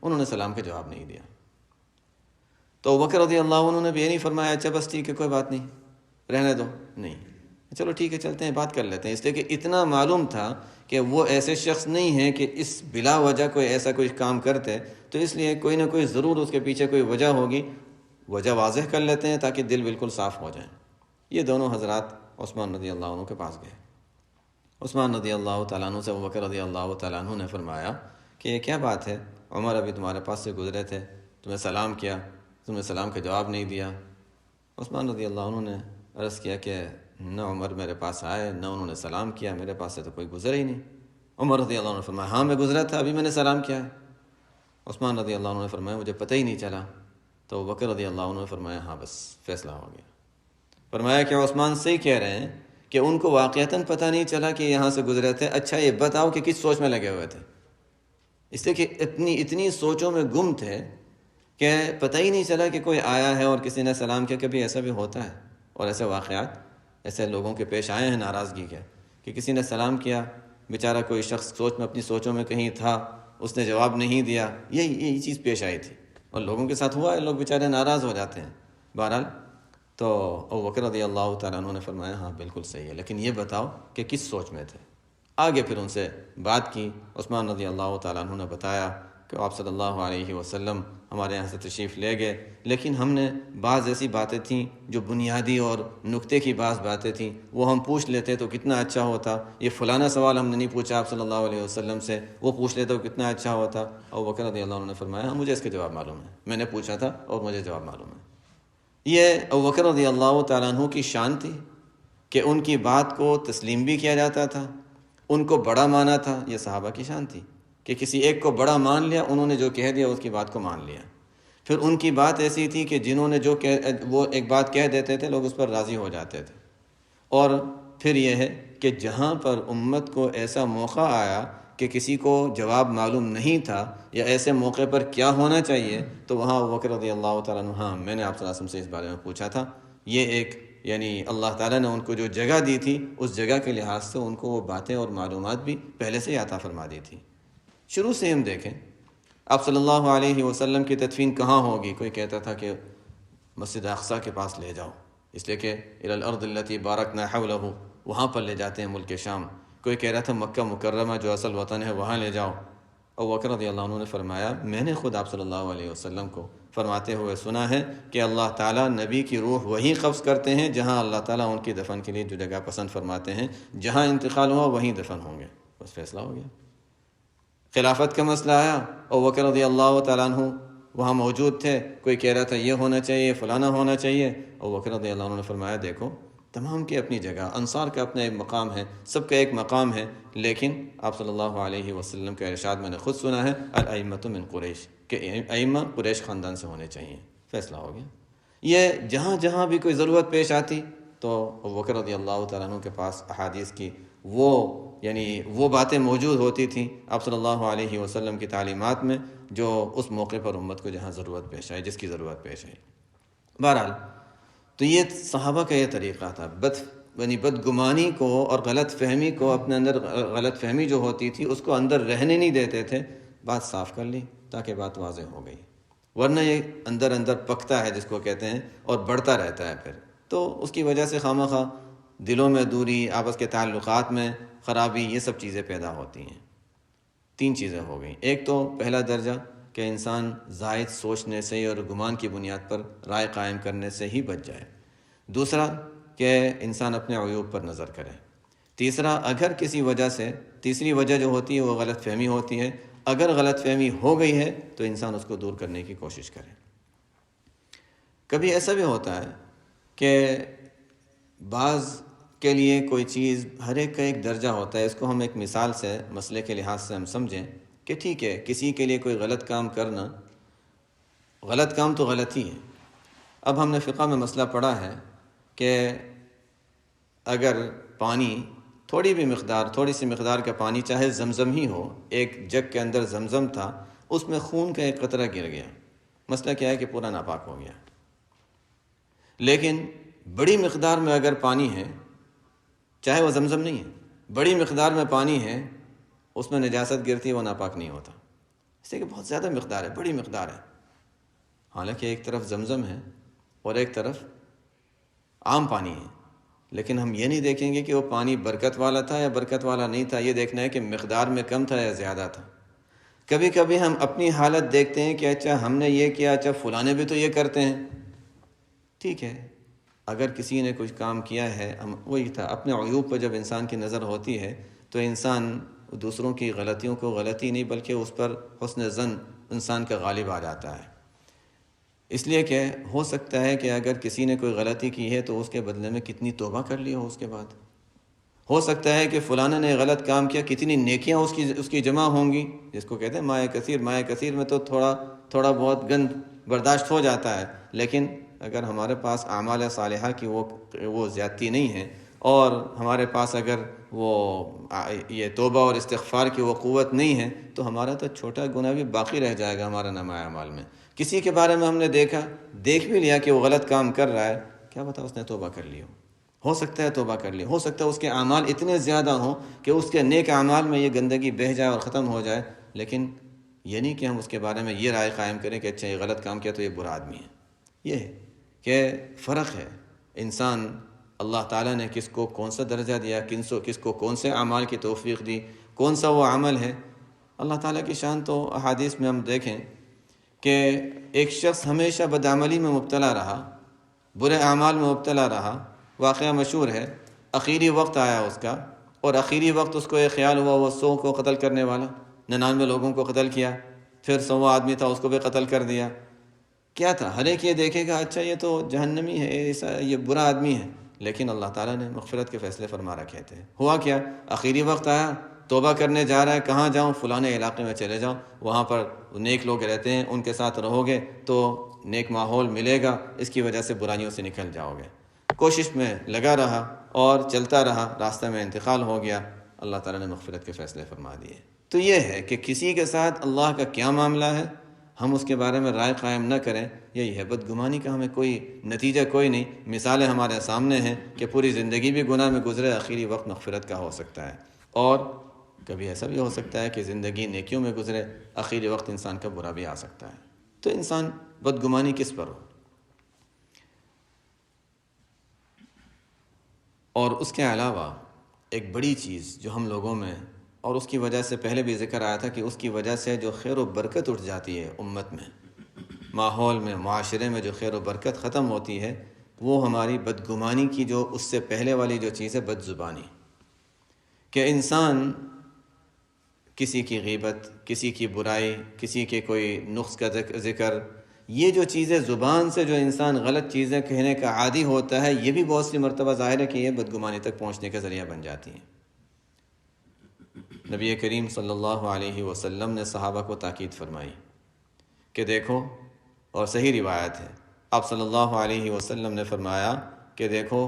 انہوں نے سلام کا جواب نہیں دیا۔ تو ابو بکر رضی اللہ عنہ نے بھی یہ نہیں فرمایا اچھا بس ٹھیک ہے کوئی بات نہیں رہنے دو، نہیں چلو ٹھیک ہے چلتے ہیں بات کر لیتے ہیں، اس لیے کہ اتنا معلوم تھا کہ وہ ایسے شخص نہیں ہیں کہ اس بلا وجہ کوئی ایسا کوئی کام کرتے، تو اس لیے کوئی نہ کوئی ضرور اس کے پیچھے کوئی وجہ ہوگی، وجہ واضح کر لیتے ہیں تاکہ دل بالکل صاف ہو جائیں۔ یہ دونوں حضرات عثمان رضی اللہ عنہ کے پاس گئے۔ عثمان رضی اللہ تعالیٰ عنہ سے ابو بکر رضی اللہ تعالیٰ عنہ نے فرمایا کہ یہ کیا بات ہے، عمر ابھی تمہارے پاس سے گزرے تھے، تمہیں سلام کیا، تم نے سلام کا جواب نہیں دیا۔ عثمان رضی اللہ عنہ نے عرض کیا کہ نہ عمر میرے پاس آئے نہ انہوں نے سلام کیا، میرے پاس سے تو کوئی گزرا ہی نہیں۔ عمر رضی اللہ عنہ نے فرمایا ہاں میں گزرا تھا، ابھی میں نے سلام کیا ہے۔ عثمان رضی اللہ عنہ نے فرمایا مجھے پتہ ہی نہیں چلا۔ تو ابو بکر رضی اللہ عنہ نے فرمایا ہاں بس فیصلہ ہو گیا۔ فرمایا کہ عثمان صحیح کہہ رہے ہیں کہ ان کو واقعتاً پتہ نہیں چلا کہ یہاں سے گزرے تھے، اچھا یہ بتاؤ کہ کس سوچ میں لگے ہوئے تھے، اس لیے کہ اتنی سوچوں میں گم تھے کہ پتہ ہی نہیں چلا کہ کوئی آیا ہے اور کسی نے سلام کیا۔ کبھی ایسا بھی ہوتا ہے اور ایسے واقعات ایسے لوگوں کے پیش آئے ہیں ناراضگی کے، کہ کسی نے سلام کیا، بیچارہ کوئی شخص سوچ میں اپنی سوچوں میں کہیں تھا، اس نے جواب نہیں دیا، یہی چیز پیش آئی تھی اور لوگوں کے ساتھ ہوا ہے، لوگ بیچارے ناراض ہو جاتے ہیں۔ بہرحال تو ابو بکر رضی اللہ تعالیٰ عنہ نے فرمایا ہاں بالکل صحیح ہے، لیکن یہ بتاؤ کہ کس سوچ میں تھے۔ آگے پھر ان سے بات کی، عثمان رضی اللہ تعالیٰ عنہ نے بتایا کہ آپ صلی اللہ علیہ وسلم ہمارے یہاں سے تشریف لے گئے، لیکن ہم نے بعض ایسی باتیں تھیں جو بنیادی اور نکتے کی بعض باتیں تھیں، وہ ہم پوچھ لیتے تو کتنا اچھا ہوتا۔ یہ فلانا سوال ہم نے نہیں پوچھا آپ صلی اللہ علیہ وسلم سے، وہ پوچھ لیتے تو کتنا اچھا ہوتا۔ ابو بکر رضی اللہ عنہ نے فرمایا ہاں مجھے اس کے جواب معلوم ہے، میں نے پوچھا تھا اور مجھے جواب معلوم ہے۔ یہ ابو بکر رضی اللہ تعالیٰ عنہ کی شان تھی کہ ان کی بات کو تسلیم بھی کیا جاتا تھا، ان کو بڑا مانا تھا۔ یہ صحابہ کی شان تھی کہ کسی ایک کو بڑا مان لیا، انہوں نے جو کہہ دیا اس کی بات کو مان لیا۔ پھر ان کی بات ایسی تھی کہ جنہوں نے وہ ایک بات کہہ دیتے تھے لوگ اس پر راضی ہو جاتے تھے۔ اور پھر یہ ہے کہ جہاں پر امت کو ایسا موقع آیا کہ کسی کو جواب معلوم نہیں تھا یا ایسے موقع پر کیا ہونا چاہیے، تو وہاں ابو بکر رضی اللہ تعالیٰ عنہ ہاں میں نے آپ صلی اللہ علیہ وسلم سے اس بارے میں پوچھا تھا۔ یہ ایک یعنی اللہ تعالیٰ نے ان کو جو جگہ دی تھی اس جگہ کے لحاظ سے ان کو وہ باتیں اور معلومات بھی پہلے سے ہی عطا فرما دی تھی۔ شروع سے ہم دیکھیں آپ صلی اللہ علیہ وسلم کی تدفین کہاں ہوگی؟ کوئی کہتا تھا کہ مسجد اقصیٰ کے پاس لے جاؤ، اس لیے کہ الی الارض التی بارکنا حولہ، وہاں پر لے جاتے ہیں ملک شام۔ کوئی کہہ رہا تھا مکہ مکرمہ جو اصل وطن ہے وہاں لے جاؤ۔ ابو بکر رضی اللہ عنہ نے فرمایا میں نے خود آپ صلی اللہ علیہ وسلم کو فرماتے ہوئے سنا ہے کہ اللہ تعالیٰ نبی کی روح وہیں قبض کرتے ہیں جہاں اللہ تعالیٰ ان کی دفن کے لیے جو جگہ پسند فرماتے ہیں، جہاں انتقال ہوا وہیں دفن ہوں گے۔ بس فیصلہ ہو گیا۔ خلافت کا مسئلہ آیا، ابو بکر رضی اللہ تعالیٰ عنہ وہاں موجود تھے، کوئی کہہ رہا تھا یہ ہونا چاہیے فلانا ہونا چاہیے۔ ابو بکر رضی اللہ عنہ نے فرمایا دیکھو تمام کی اپنی جگہ، انصار کا اپنا ایک مقام ہے، سب کا ایک مقام ہے، لیکن آپ صلی اللہ علیہ وسلم کا ارشاد میں نے خود سنا ہے الائمۃ من قریش، کہ ائمہ قریش خاندان سے ہونے چاہیے۔ فیصلہ ہو گیا۔ یہ جہاں جہاں بھی کوئی ضرورت پیش آتی تو ابو بکر رضی اللہ تعالیٰ عنہ کے پاس احادیث کی وہ باتیں موجود ہوتی تھیں آپ صلی اللہ علیہ وسلم کی تعلیمات میں، جو اس موقع پر امت کو جہاں ضرورت پیش آئی، جس کی ضرورت پیش آئی۔ بہرحال تو یہ صحابہ کا یہ طریقہ تھا، بدگمانی کو اور غلط فہمی کو، اپنے اندر غلط فہمی جو ہوتی تھی اس کو اندر رہنے نہیں دیتے تھے، بات صاف کر لی تاکہ بات واضح ہو گئی، ورنہ یہ اندر اندر پکتا ہے جس کو کہتے ہیں اور بڑھتا رہتا ہے پھر، تو اس کی وجہ سے خواہ دلوں میں دوری، آپس کے تعلقات میں خرابی، یہ سب چیزیں پیدا ہوتی ہیں۔ 3 چیزیں ہو گئیں۔ ایک تو پہلا درجہ کہ انسان زائد سوچنے سے اور گمان کی بنیاد پر رائے قائم کرنے سے ہی بچ جائے۔ دوسرا کہ انسان اپنے عیوب پر نظر کرے۔ تیسرا اگر کسی وجہ سے، تیسری وجہ جو ہوتی ہے وہ غلط فہمی ہوتی ہے، اگر غلط فہمی ہو گئی ہے تو انسان اس کو دور کرنے کی کوشش کرے۔ کبھی ایسا بھی ہوتا ہے کہ بعض کے لیے کوئی چیز، ہر ایک کا ایک درجہ ہوتا ہے، اس کو ہم ایک مثال سے مسئلے کے لحاظ سے ہم سمجھیں کہ ٹھیک ہے کسی کے لیے کوئی غلط کام کرنا، غلط کام تو غلط ہی ہے۔ اب ہم نے فقہ میں مسئلہ پڑھا ہے کہ اگر پانی تھوڑی بھی مقدار، تھوڑی سی مقدار کا پانی، چاہے زمزم ہی ہو، ایک جگ کے اندر زمزم تھا، اس میں خون کا ایک قطرہ گر گیا، مسئلہ کیا ہے کہ پورا ناپاک ہو گیا۔ لیکن بڑی مقدار میں اگر پانی ہے، چاہے وہ زمزم نہیں ہے، بڑی مقدار میں پانی ہے، اس میں نجاست گرتی ہے، وہ ناپاک نہیں ہوتا، اس لیے کہ بہت زیادہ مقدار ہے، بڑی مقدار ہے۔ حالانکہ ایک طرف زمزم ہے اور ایک طرف عام پانی ہے، لیکن ہم یہ نہیں دیکھیں گے کہ وہ پانی برکت والا تھا یا برکت والا نہیں تھا، یہ دیکھنا ہے کہ مقدار میں کم تھا یا زیادہ تھا۔ کبھی کبھی ہم اپنی حالت دیکھتے ہیں کہ اچھا ہم نے یہ کیا، اچھا فلانے بھی تو یہ کرتے ہیں، ٹھیک ہے، اگر کسی نے کچھ کام کیا ہے، ہم وہی تھا، اپنے عیوب پر جب انسان کی نظر ہوتی ہے تو انسان دوسروں کی غلطیوں کو غلطی نہیں بلکہ اس پر حسن ظن انسان کا غالب آ جاتا ہے۔ اس لیے کہ ہو سکتا ہے کہ اگر کسی نے کوئی غلطی کی ہے تو اس کے بدلے میں کتنی توبہ کر لی ہو، اس کے بعد ہو سکتا ہے کہ فلانا نے غلط کام کیا، کتنی نیکیاں اس کی جمع ہوں گی، جس کو کہتے ہیں مائے کثیر، مائے کثیر میں تو تھوڑا بہت گند برداشت ہو جاتا ہے، لیکن اگر ہمارے پاس اعمال صالحہ کی وہ زیادتی نہیں ہے، اور ہمارے پاس اگر وہ یہ توبہ اور استغفار کی وہ قوت نہیں ہے، تو ہمارا تو چھوٹا گناہ بھی باقی رہ جائے گا ہمارا نامہ اعمال میں۔ کسی کے بارے میں ہم نے دیکھ بھی لیا کہ وہ غلط کام کر رہا ہے، کیا پتہ اس نے توبہ کر لی ہو سکتا ہے توبہ کر لی، ہو سکتا ہے اس کے اعمال اتنے زیادہ ہوں کہ اس کے نیک اعمال میں یہ گندگی بہہ جائے اور ختم ہو جائے، لیکن یہ نہیں کہ ہم اس کے بارے میں یہ رائے قائم کریں کہ اچھا یہ غلط کام کیا تو یہ برا آدمی ہے۔ یہ ہے کہ فرق ہے، انسان اللہ تعالیٰ نے کس کو کون سا درجہ دیا، کس کو کون سے اعمال کی توفیق دی، کون سا وہ عمل ہے۔ اللہ تعالیٰ کی شان تو احادیث میں ہم دیکھیں کہ ایک شخص ہمیشہ بدعملی میں مبتلا رہا، برے اعمال میں مبتلا رہا، واقعہ مشہور ہے، آخری وقت آیا اس کا، اور آخری وقت اس کو یہ خیال ہوا وہ 100 کو قتل کرنے والا، 99 لوگوں کو قتل کیا، پھر 100 آدمی تھا اس کو بھی قتل کر دیا۔ کیا تھا؟ ہر ایک یہ دیکھے گا اچھا یہ تو جہنمی ہے، ایسا یہ برا آدمی ہے، لیکن اللہ تعالیٰ نے مغفرت کے فیصلے فرما رکھے تھے۔ ہوا کیا؟ آخری وقت آیا، توبہ کرنے جا رہا ہے، کہاں جاؤں؟ فلانے علاقے میں چلے جاؤ، وہاں پر نیک لوگ رہتے ہیں، ان کے ساتھ رہو گے تو نیک ماحول ملے گا، اس کی وجہ سے برائیوں سے نکل جاؤ گے۔ کوشش میں لگا رہا اور چلتا رہا، راستہ میں انتقال ہو گیا، اللہ تعالیٰ نے مغفرت کے فیصلے فرما دیے۔ تو یہ ہے کہ کسی کے ساتھ اللہ کا کیا معاملہ ہے، ہم اس کے بارے میں رائے قائم نہ کریں، یہی ہے بدگمانی کا ہمیں کوئی نتیجہ کوئی نہیں۔ مثالیں ہمارے سامنے ہیں کہ پوری زندگی بھی گناہ میں گزرے، آخری وقت مغفرت کا ہو سکتا ہے، اور کبھی ایسا بھی ہو سکتا ہے کہ زندگی نیکیوں میں گزرے، آخری وقت انسان کا برا بھی آ سکتا ہے۔ تو انسان بدگمانی کس پر ہو؟ اور اس کے علاوہ ایک بڑی چیز جو ہم لوگوں میں، اور اس کی وجہ سے پہلے بھی ذکر آیا تھا کہ اس کی وجہ سے جو خیر و برکت اٹھ جاتی ہے امت میں، ماحول میں، معاشرے میں جو خیر و برکت ختم ہوتی ہے، وہ ہماری بدگمانی کی جو اس سے پہلے والی جو چیز ہے، بد زبانی، کہ انسان کسی کی غیبت، کسی کی برائی، کسی کے کوئی نقص کا ذکر، یہ جو چیزیں زبان سے جو انسان غلط چیزیں کہنے کا عادی ہوتا ہے، یہ بھی بہت سی مرتبہ ظاہر ہے کہ یہ بدگمانی تک پہنچنے کا ذریعہ بن جاتی ہیں۔ نبی کریم صلی اللہ علیہ وسلم نے صحابہ کو تاکید فرمائی کہ دیکھو، اور صحیح روایت ہے، آپ صلی اللہ علیہ وسلم نے فرمایا کہ دیکھو،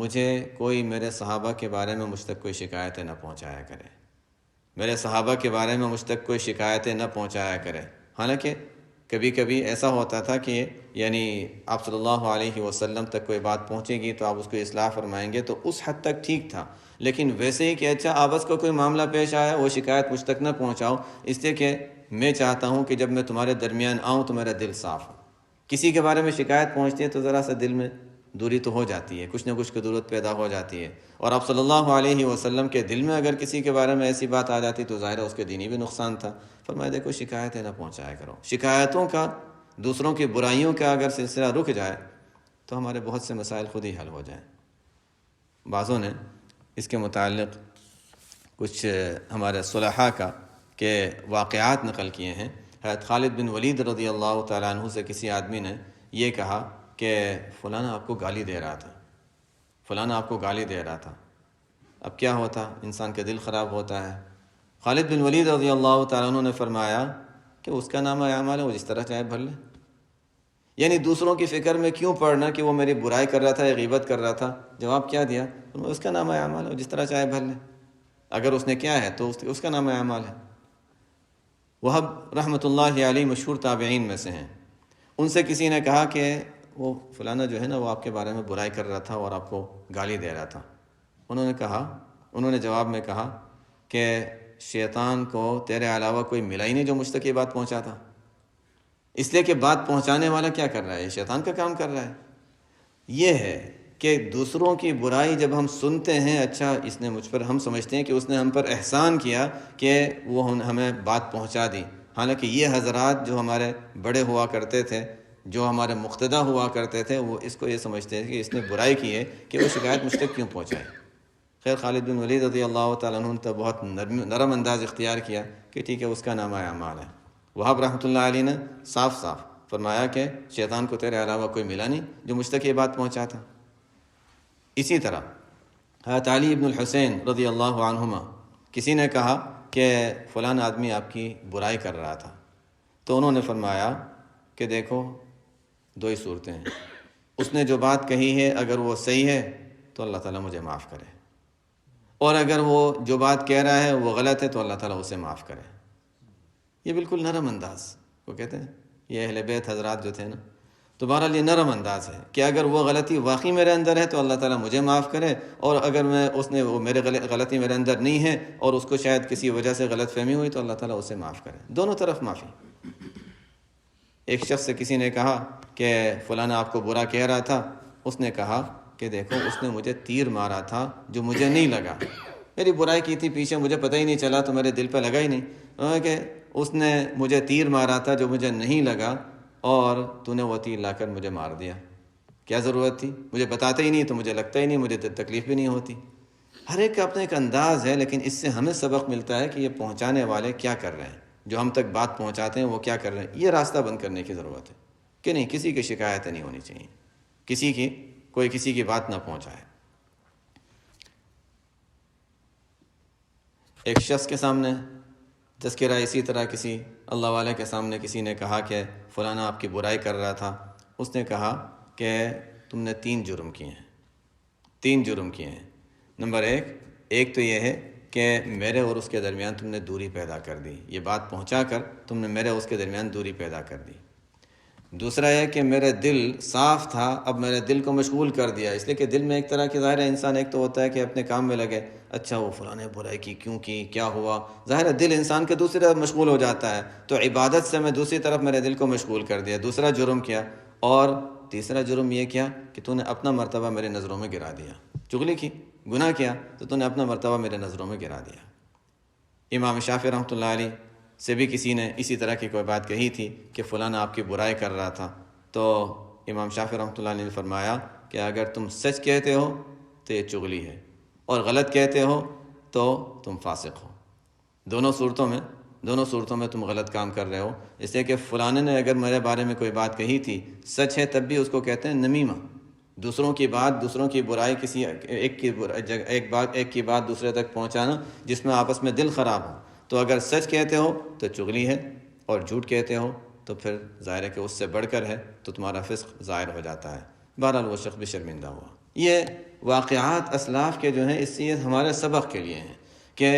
مجھے کوئی میرے صحابہ کے بارے میں مجھ تک کوئی شکایتیں نہ پہنچایا کرے، میرے صحابہ کے بارے میں مجھ تک کوئی شکایتیں نہ پہنچایا کرے۔ حالانکہ کبھی کبھی ایسا ہوتا تھا کہ یعنی آپ صلی اللہ علیہ وسلم تک کوئی بات پہنچے گی تو آپ اس کو اصلاح فرمائیں گے، تو اس حد تک ٹھیک تھا، لیکن ویسے ہی کہ اچھا آپس کو کوئی معاملہ پیش آیا، وہ شکایت مجھ تک نہ پہنچاؤ، اس لیے کہ میں چاہتا ہوں کہ جب میں تمہارے درمیان آؤں تو میرا دل صاف ہو۔ کسی کے بارے میں شکایت پہنچتی ہے تو ذرا سا دل میں دوری تو ہو جاتی ہے، کچھ نہ کچھ کدورت پیدا ہو جاتی ہے، اور آپ صلی اللہ علیہ وسلم کے دل میں اگر کسی کے بارے میں ایسی بات آ جاتی تو ظاہر ہے اس کے دینی بھی نقصان تھا۔ فرمایا دیکھو، شکایتیں نہ پہنچایا کرو، شکایتوں کا، دوسروں کی برائیوں کا اگر سلسلہ رک جائے تو ہمارے بہت سے مسائل خود ہی حل ہو جائیں۔ بعضوں نے اس کے متعلق کچھ ہمارے صلحاء کا کہ واقعات نقل کیے ہیں۔ حضرت خالد بن ولید رضی اللہ تعالیٰ عنہ سے کسی آدمی نے یہ کہا کہ فلانا آپ کو گالی دے رہا تھا، فلانا آپ کو گالی دے رہا تھا۔ اب کیا ہوتا؟ انسان کا دل خراب ہوتا ہے۔ خالد بن ولید رضی اللہ تعالیٰ عنہ نے فرمایا کہ اس کا نامہ اعمال ہے، وہ جس طرح چاہے بھر لے، یعنی دوسروں کی فکر میں کیوں پڑنا کہ وہ میری برائی کر رہا تھا یا غیبت کر رہا تھا؟ جواب کیا دیا؟ اس کا نام اعمال ہے، جس طرح چاہے بھر لے، اگر اس نے کیا ہے تو اس کا نام اعمال ہے۔ وہب رحمۃ اللہ علیہ مشہور تابعین میں سے ہیں، ان سے کسی نے کہا کہ وہ فلانا جو ہے نا وہ آپ کے بارے میں برائی کر رہا تھا اور آپ کو گالی دے رہا تھا۔ انہوں نے جواب میں کہا کہ شیطان کو تیرے علاوہ کوئی ملا ہی نہیں جو مجھ تک یہ بات پہنچاتا، اس لیے کہ بات پہنچانے والا کیا کر رہا ہے؟ شیطان کا کام کر رہا ہے۔ یہ ہے کہ دوسروں کی برائی جب ہم سنتے ہیں، اچھا اس نے مجھ پر، ہم سمجھتے ہیں کہ اس نے ہم پر احسان کیا کہ وہ ہمیں بات پہنچا دی، حالانکہ یہ حضرات جو ہمارے بڑے ہوا کرتے تھے، جو ہمارے مقتدی ہوا کرتے تھے، وہ اس کو یہ سمجھتے ہیں کہ اس نے برائی کی ہے کہ وہ شکایت مجھ تک کیوں پہنچائے۔ خیر خالد بن ولید رضی اللہ تعالیٰ عنہ نے تو بہت نرم انداز اختیار کیا کہ ٹھیک ہے اس کا نام اعمال ہے۔ وہاب رحمۃ اللہ علیہ نے صاف فرمایا کہ شیطان کو تیرے علاوہ کوئی ملا نہیں جو مجھ تک یہ بات پہنچاتا۔ اسی طرح حضرت علی بن الحسین رضی اللہ عنہما، کسی نے کہا کہ فلاں آدمی آپ کی برائی کر رہا تھا، تو انہوں نے فرمایا کہ دیکھو دو ہی صورتیں ہیں، اس نے جو بات کہی ہے اگر وہ صحیح ہے تو اللہ تعالیٰ مجھے معاف کرے، اور اگر وہ جو بات کہہ رہا ہے وہ غلط ہے تو اللہ تعالیٰ اسے معاف کرے۔ یہ بالکل نرم انداز کو کہتے ہیں، یہ اہل بیت حضرات جو تھے نا، تو بہرحال یہ نرم انداز ہے کہ اگر وہ غلطی واقعی میرے اندر ہے تو اللہ تعالیٰ مجھے معاف کرے، اور اگر وہ میرے غلطی میرے اندر نہیں ہے اور اس کو شاید کسی وجہ سے غلط فہمی ہوئی تو اللہ تعالیٰ اسے معاف کرے۔ دونوں طرف معافی۔ ایک شخص سے کسی نے کہا کہ فلانا آپ کو برا کہہ رہا تھا، اس نے کہا کہ دیکھو اس نے مجھے تیر مارا تھا جو مجھے نہیں لگا، میری برائی کی تھی پیچھے، مجھے پتہ ہی نہیں چلا تو میرے دل پہ لگا ہی نہیں، کہ اس نے مجھے تیر مارا تھا جو مجھے نہیں لگا اور تو نے وہ تیر لا کر مجھے مار دیا، کیا ضرورت تھی؟ مجھے بتاتے ہی نہیں تو مجھے لگتا ہی نہیں، مجھے تکلیف بھی نہیں ہوتی۔ ہر ایک کا اپنا ایک انداز ہے، لیکن اس سے ہمیں سبق ملتا ہے کہ یہ پہنچانے والے کیا کر رہے ہیں، جو ہم تک بات پہنچاتے ہیں وہ کیا کر رہے ہیں۔ یہ راستہ بند کرنے کی ضرورت ہے کہ نہیں، کسی کی شکایتیں نہیں ہونی چاہیے، کوئی کسی کی بات نہ پہنچائے۔ ایک شخص کے سامنے تذکرہ اسی طرح کسی اللہ والے کے سامنے کسی نے کہا کہ فلانا آپ کی برائی کر رہا تھا، اس نے کہا کہ تم نے 3 جرم کیے ہیں، 3 جرم کیے ہیں۔ نمبر ایک تو یہ ہے کہ میرے اور اس کے درمیان تم نے دوری پیدا کر دی، یہ بات پہنچا کر تم نے میرے اور اس کے درمیان دوری پیدا کر دی۔ دوسرا ہے کہ میرے دل صاف تھا، اب میرے دل کو مشغول کر دیا، اس لیے کہ دل میں ایک طرح کی ظاہر ہے انسان ایک تو ہوتا ہے کہ اپنے کام میں لگے، اچھا وہ فلاں برائی کی کیوں کی، کیا ہوا، ظاہر ہے دل انسان کے دوسری طرف مشغول ہو جاتا ہے، تو عبادت سے میں دوسری طرف میرے دل کو مشغول کر دیا، دوسرا جرم کیا۔ اور تیسرا جرم یہ کیا کہ تو نے اپنا مرتبہ میرے نظروں میں گرا دیا، چغلی کی، گناہ کیا تو نے اپنا مرتبہ میرے نظروں میں گرا دیا۔ امام شافعی رحمۃ اللہ علیہ سے بھی کسی نے اسی طرح کی کوئی بات کہی تھی کہ فلانا آپ کی برائی کر رہا تھا، تو امام شافعی رحمۃ اللہ علیہ نے فرمایا کہ اگر تم سچ کہتے ہو تو یہ چغلی ہے، اور غلط کہتے ہو تو تم فاسق ہو، دونوں صورتوں میں تم غلط کام کر رہے ہو، اس لیے کہ فلانے نے اگر میرے بارے میں کوئی بات کہی تھی سچ ہے، تب بھی اس کو کہتے ہیں نمیمہ، دوسروں کی برائی، کسی ایک کی بات دوسرے تک پہنچانا جس میں آپس میں دل خراب ہو۔ تو اگر سچ کہتے ہو تو چغلی ہے، اور جھوٹ کہتے ہو تو پھر ظاہر ہے کہ اس سے بڑھ کر ہے، تو تمہارا فسق ظاہر ہو جاتا ہے۔ بہرحال وہ شخص بھی شرمندہ ہوا۔ یہ واقعات اسلاف کے جو ہیں، اس سے ہمارے سبق کے لیے ہیں کہ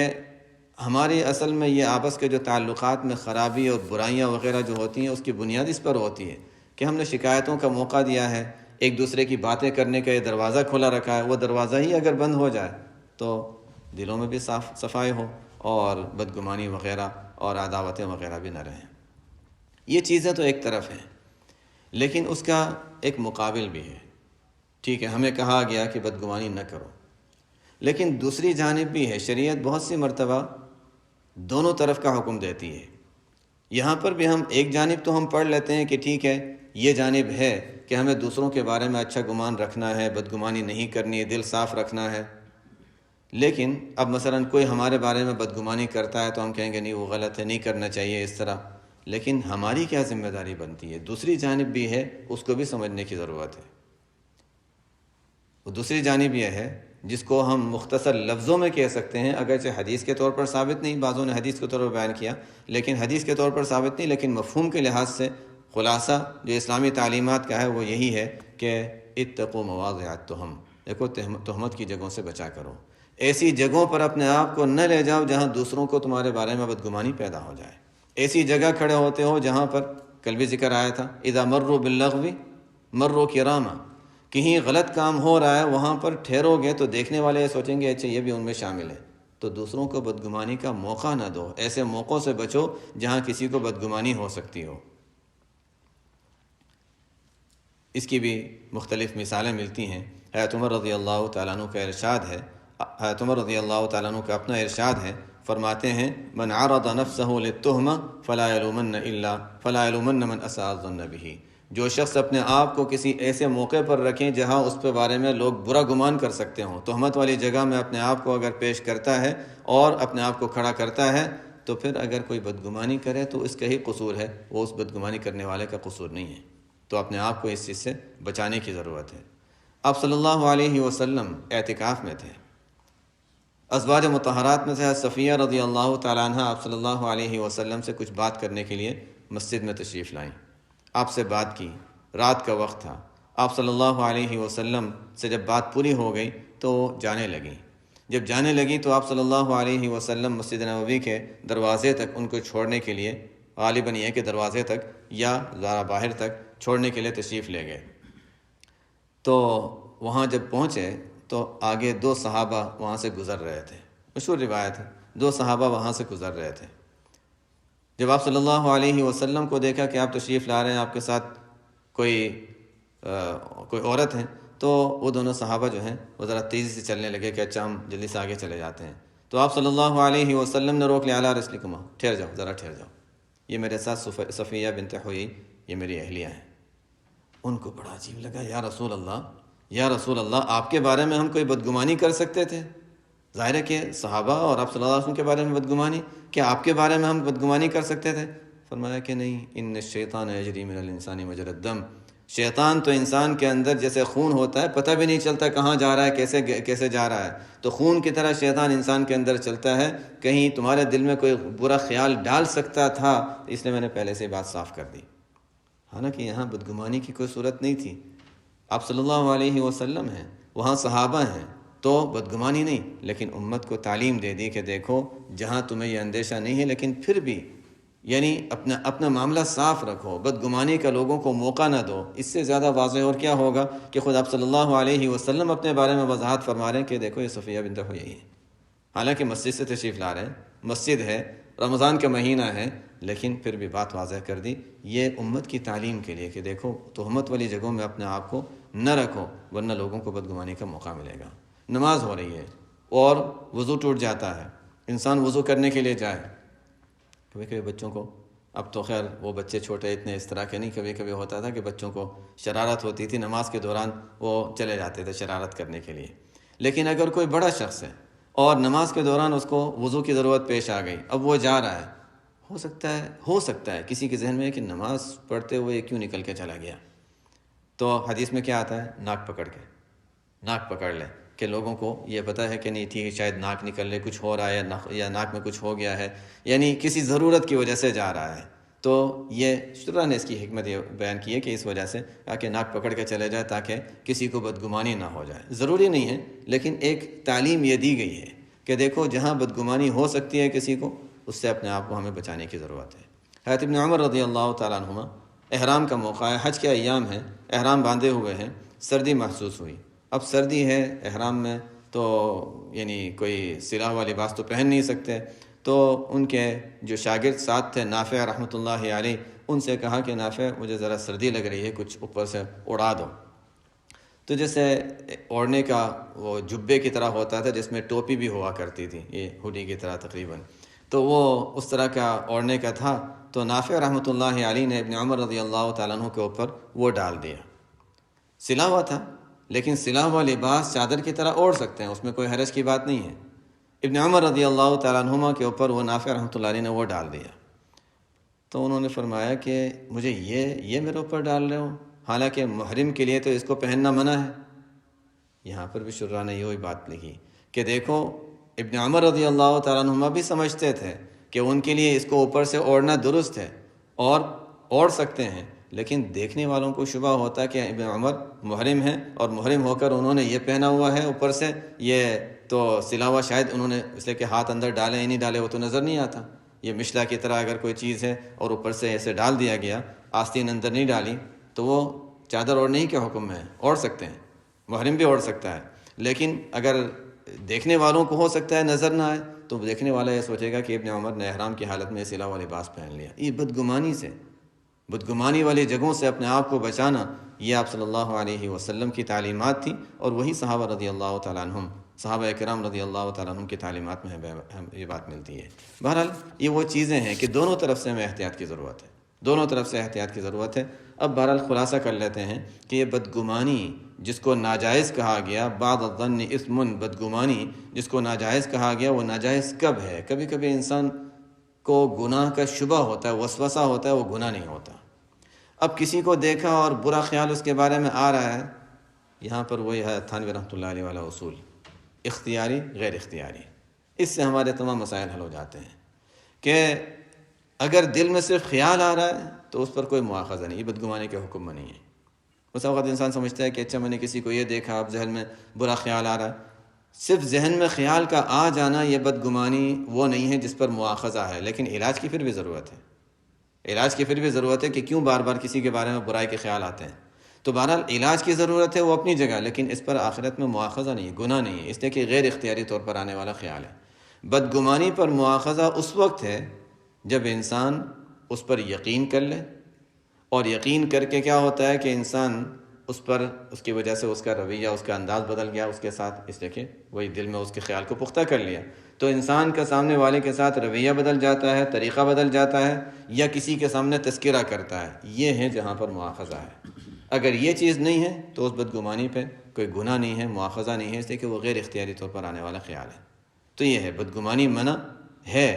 ہماری اصل میں یہ آپس کے جو تعلقات میں خرابی اور برائیاں وغیرہ جو ہوتی ہیں، اس کی بنیاد اس پر ہوتی ہے کہ ہم نے شکایتوں کا موقع دیا ہے، ایک دوسرے کی باتیں کرنے کا یہ دروازہ کھلا رکھا ہے، وہ دروازہ ہی اگر بند ہو جائے تو دلوں میں بھی صفائی ہو اور بدگمانی وغیرہ اور عداوتیں وغیرہ بھی نہ رہیں۔ یہ چیزیں تو ایک طرف ہیں، لیکن اس کا ایک مقابل بھی ہے۔ ٹھیک ہے، ہمیں کہا گیا کہ بدگمانی نہ کرو، لیکن دوسری جانب بھی ہے، شریعت بہت سی مرتبہ دونوں طرف کا حکم دیتی ہے۔ یہاں پر بھی ہم ایک جانب تو ہم پڑھ لیتے ہیں کہ ٹھیک ہے یہ جانب ہے کہ ہمیں دوسروں کے بارے میں اچھا گمان رکھنا ہے، بدگمانی نہیں کرنی ہے، دل صاف رکھنا ہے، لیکن اب مثلا کوئی ہمارے بارے میں بدگمانی کرتا ہے تو ہم کہیں گے نہیں وہ غلط ہے، نہیں کرنا چاہیے اس طرح، لیکن ہماری کیا ذمہ داری بنتی ہے؟ دوسری جانب بھی ہے، اس کو بھی سمجھنے کی ضرورت ہے۔ وہ دوسری جانب یہ ہے جس کو ہم مختصر لفظوں میں کہہ سکتے ہیں، اگرچہ حدیث کے طور پر ثابت نہیں، بعضوں نے حدیث کے طور پر بیان کیا، لیکن حدیث کے طور پر ثابت نہیں، لیکن مفہوم کے لحاظ سے خلاصہ جو اسلامی تعلیمات کا ہے وہ یہی ہے کہ اتقوا مواضع التہم، دیکھو تہمت کی جگہوں سے بچا کرو، ایسی جگہوں پر اپنے آپ کو نہ لے جاؤ جہاں دوسروں کو تمہارے بارے میں بدگمانی پیدا ہو جائے، ایسی جگہ کھڑے ہوتے ہو جہاں پر کل بھی ذکر آیا تھا اذا مروا باللغو مروا کراما، کہیں غلط کام ہو رہا ہے وہاں پر ٹھہرو گے تو دیکھنے والے یہ سوچیں گے اچھا یہ بھی ان میں شامل ہے، تو دوسروں کو بدگمانی کا موقع نہ دو، ایسے موقعوں سے بچو جہاں کسی کو بدگمانی ہو سکتی ہو۔ اس کی بھی مختلف مثالیں ملتی ہیں۔ حضرت عمر رضی اللہ تعالیٰ عنہ کا ارشاد ہے، حضرت عمر رضی اللہ تعالیٰ عنہ کا اپنا ارشاد ہے، فرماتے ہیں من عرض نفسہ للتہمہ فلا یلومن من اساء الظن بہ، جو شخص اپنے آپ کو کسی ایسے موقع پر رکھیں جہاں اس کے بارے میں لوگ برا گمان کر سکتے ہوں، تہمت والی جگہ میں اپنے آپ کو اگر پیش کرتا ہے اور اپنے آپ کو کھڑا کرتا ہے تو پھر اگر کوئی بدگمانی کرے تو اس کا ہی قصور ہے، وہ اس بدگمانی کرنے والے کا قصور نہیں ہے، تو اپنے آپ کو اس چیز سے بچانے کی ضرورت ہے۔ آپ صلی اللہ علیہ وسلم اعتکاف میں تھے، ازواج مطہرات میں سے صفیہ رضی اللہ تعالیٰ عنہ آپ صلی اللہ علیہ وسلم سے کچھ بات کرنے کے لیے مسجد میں تشریف لائیں، آپ سے بات کی، رات کا وقت تھا، آپ صلی اللہ علیہ وسلم سے جب بات پوری ہو گئی تو جانے لگیں، جب جانے لگیں تو آپ صلی اللہ علیہ وسلم مسجد نبوی کے دروازے تک ان کو چھوڑنے کے لیے، غالباً یہ کہ دروازے تک یا ذرا باہر تک چھوڑنے کے لیے تشریف لے گئے، تو وہاں جب پہنچے تو آگے دو صحابہ وہاں سے گزر رہے تھے، مشہور روایت ہے، دو صحابہ وہاں سے گزر رہے تھے، جب آپ صلی اللہ علیہ وسلم کو دیکھا کہ آپ تشریف لا رہے ہیں، آپ کے ساتھ کوئی عورت ہے، تو وہ دونوں صحابہ جو ہیں وہ ذرا تیزی سے چلنے لگے کہ اچھا ہم جلدی سے آگے چلے جاتے ہیں، تو آپ صلی اللہ علیہ وسلم نے روک لیا، اعلیٰ رسلکما، ٹھہر جاؤ، ذرا ٹھہر جاؤ، یہ میرے ساتھ صفیہ بنت حوی، یہ میری اہلیہ ہیں۔ ان کو بڑا عجیب لگا، یا رسول اللہ آپ کے بارے میں ہم کوئی بدگمانی کر سکتے تھے؟ ظاہر ہے کہ صحابہ اور آپ صلی اللہ علیہ وسلم کے بارے میں بدگمانی، کیا آپ کے بارے میں ہم بدگمانی کر سکتے تھے؟ فرمایا کہ نہیں، ان الشیطان یجری من الانسان مجری الدم، شیطان تو انسان کے اندر جیسے خون ہوتا ہے، پتہ بھی نہیں چلتا کہاں جا رہا ہے، کیسے جا رہا ہے، تو خون کی طرح شیطان انسان کے اندر چلتا ہے، کہیں تمہارے دل میں کوئی برا خیال ڈال سکتا تھا، اس لیے میں نے پہلے سے بات صاف کر دی۔ حالانکہ یہاں بدگمانی کی کوئی صورت نہیں تھی، آپ صلی اللہ علیہ وسلم ہیں، وہاں صحابہ ہیں، تو بدگمانی نہیں، لیکن امت کو تعلیم دے دی کہ دیکھو جہاں تمہیں یہ اندیشہ نہیں ہے لیکن پھر بھی یعنی اپنا معاملہ صاف رکھو، بدگمانی کا لوگوں کو موقع نہ دو۔ اس سے زیادہ واضح اور کیا ہوگا کہ خود آپ صلی اللہ علیہ وسلم اپنے بارے میں وضاحت فرما رہے ہیں کہ دیکھو یہ صفیہ بنت حوی ہے، حالانکہ مسجد سے تشریف لا رہے ہیں، مسجد ہے، رمضان کا مہینہ ہے، لیکن پھر بھی بات واضح کر دی، یہ امت کی تعلیم کے لیے کہ دیکھو تہمت والی جگہوں میں اپنے آپ کو نہ رکھو ورنہ لوگوں کو بدگمانی کا موقع ملے گا۔ نماز ہو رہی ہے اور وضو ٹوٹ جاتا ہے، انسان وضو کرنے کے لیے جائے، کبھی کبھی بچوں کو، اب تو خیر وہ بچے چھوٹے اتنے اس طرح کے نہیں، کبھی کبھی ہوتا تھا کہ بچوں کو شرارت ہوتی تھی، نماز کے دوران وہ چلے جاتے تھے شرارت کرنے کے لیے، لیکن اگر کوئی بڑا شخص ہے اور نماز کے دوران اس کو وضو کی ضرورت پیش آ گئی، اب وہ جا رہا ہے، ہو سکتا ہے کسی کے ذہن میں کہ نماز پڑھتے ہوئے کیوں نکل کے چلا گیا، تو حدیث میں کیا آتا ہے، ناک پکڑ لے، کہ لوگوں کو یہ پتہ ہے کہ نہیں ٹھیک ہے شاید ناک نکل لے، کچھ ہو رہا ہے یا ناک میں کچھ ہو گیا ہے، یعنی کسی ضرورت کی وجہ سے جا رہا ہے، تو یہ شرع نے اس کی حکمت یہ بیان کی ہے کہ اس وجہ سے کہ ناک پکڑ کے چلے جائے تاکہ کسی کو بدگمانی نہ ہو جائے، ضروری نہیں ہے لیکن ایک تعلیم یہ دی گئی ہے کہ دیکھو جہاں بدگمانی ہو سکتی ہے کسی کو، اس سے اپنے آپ کو ہمیں بچانے کی ضرورت ہے۔ حضرت ابن عمر رضی اللہ تعالیٰ عنہما، احرام کا موقع ہے، حج کے ایام ہیں، احرام باندھے ہوئے ہیں، سردی محسوس ہوئی، اب سردی ہے احرام میں تو یعنی کوئی سلا ہوا لباس تو پہن نہیں سکتے، تو ان کے جو شاگرد ساتھ تھے نافع رحمۃ اللہ علیہ، ان سے کہا کہ نافع مجھے ذرا سردی لگ رہی ہے، کچھ اوپر سے اڑا دو، تو جیسے اوڑھنے کا وہ جبے کی طرح ہوتا تھا جس میں ٹوپی بھی ہوا کرتی تھی، یہ ہوڈی کی طرح تقریباً، تو وہ اس طرح کا اوڑھنے کا تھا، تو نافع رحمۃ اللہ علیہ نے ابن عمر رضی اللہ تعالیٰ عنہ کے اوپر وہ ڈال دیا، سلا ہوا تھا لیکن سلا ہوا لباس چادر کی طرح اوڑھ سکتے ہیں، اس میں کوئی حرج کی بات نہیں ہے، ابن عمر رضی اللہ تعالیٰ عنہما کے اوپر وہ نافع رحمۃ اللہ علیہ نے وہ ڈال دیا، تو انہوں نے فرمایا کہ مجھے یہ میرے اوپر ڈال رہے ہو، حالانکہ محرم کے لیے تو اس کو پہننا منع ہے۔ یہاں پر بھی شرح نے یہی بات لکھی کہ دیکھو ابن عمر رضی اللہ تعالیٰ عنہما بھی سمجھتے تھے کہ ان کے لیے اس کو اوپر سے اوڑھنا درست ہے اور اوڑھ سکتے ہیں، لیکن دیکھنے والوں کو شبہ ہوتا ہے کہ ابن عمر محرم ہیں اور محرم ہو کر انہوں نے یہ پہنا ہوا ہے اوپر سے، یہ تو سلا ہوا شاید انہوں نے اس لیے کہ ہاتھ اندر ڈالے یا نہیں ڈالے وہ تو نظر نہیں آتا، یہ مشلا کی طرح اگر کوئی چیز ہے اور اوپر سے ایسے ڈال دیا گیا، آستین اندر نہیں ڈالی، تو وہ چادر اوڑھنے کے حکم میں اوڑھ سکتے ہیں، محرم بھی اوڑھ سکتا ہے، لیکن اگر دیکھنے والوں کو ہو سکتا ہے نظر نہ آئے تو دیکھنے والا یہ سوچے گا کہ ابن عمر نے احرام کی حالت میں سلا ہوا لباس پہن لیا۔ یہ بدگمانی سے، بدگمانی والی جگہوں سے اپنے آپ کو بچانا، یہ آپ صلی اللہ علیہ وسلم کی تعلیمات تھی، اور وہی صحابہ رضی اللہ تعالیٰ عنہم، صحابہ کرام رضی اللہ تعالیٰ عنہم کی تعلیمات میں یہ بات ملتی ہے۔ بہرحال یہ وہ چیزیں ہیں کہ دونوں طرف سے ہمیں احتیاط کی ضرورت ہے، دونوں طرف سے احتیاط کی ضرورت ہے۔ اب بہرحال خلاصہ کر لیتے ہیں کہ یہ بدگمانی جس کو ناجائز کہا گیا، بعض الظن اثم، بدگمانی جس کو ناجائز کہا گیا، وہ ناجائز کب ہے؟ کبھی کبھی انسان کو گناہ کا شبہ ہوتا ہے، وسوسہ ہوتا ہے، وہ گناہ نہیں ہوتا۔ اب کسی کو دیکھا اور برا خیال اس کے بارے میں آ رہا ہے، یہاں پر وہی ہے تھانوی رحمۃ اللہ علیہ والا اصول، اختیاری غیر اختیاری، اس سے ہمارے تمام مسائل حل ہو جاتے ہیں کہ اگر دل میں صرف خیال آ رہا ہے تو اس پر کوئی مواخذہ نہیں، یہ بدگمانی کے حکم میں نہیں ہے۔ اس وقت انسان سمجھتا ہے کہ اچھا میں نے کسی کو یہ دیکھا، اب ذہن میں برا خیال آ رہا ہے، صرف ذہن میں خیال کا آ جانا یہ بدگمانی وہ نہیں ہے جس پر مواخذہ ہے، لیکن علاج کی پھر بھی ضرورت ہے، علاج کی پھر بھی ضرورت ہے کہ کیوں بار بار کسی کے بارے میں برائی کے خیال آتے ہیں۔ تو بہرحال علاج کی ضرورت ہے وہ اپنی جگہ، لیکن اس پر آخرت میں مواخذہ نہیں ہے، گناہ نہیں ہے، اس لیے کہ غیر اختیاری طور پر آنے والا خیال ہے۔ بدگمانی پر مواخذہ اس وقت ہے جب انسان اس پر یقین کر لے، اور یقین کر کے کیا ہوتا ہے کہ انسان اس پر، اس کی وجہ سے اس کا رویہ، اس کا انداز بدل گیا اس کے ساتھ، اس لیے کہ وہی دل میں اس کے خیال کو پختہ کر لیا، تو انسان کا سامنے والے کے ساتھ رویہ بدل جاتا ہے، طریقہ بدل جاتا ہے، یا کسی کے سامنے تذکرہ کرتا ہے، یہ ہے جہاں پر مواخذہ ہے۔ اگر یہ چیز نہیں ہے تو اس بدگمانی پہ کوئی گناہ نہیں ہے، مواخذہ نہیں ہے، اس لیے کہ وہ غیر اختیاری طور پر آنے والا خیال ہے۔ تو یہ ہے بدگمانی منع ہے،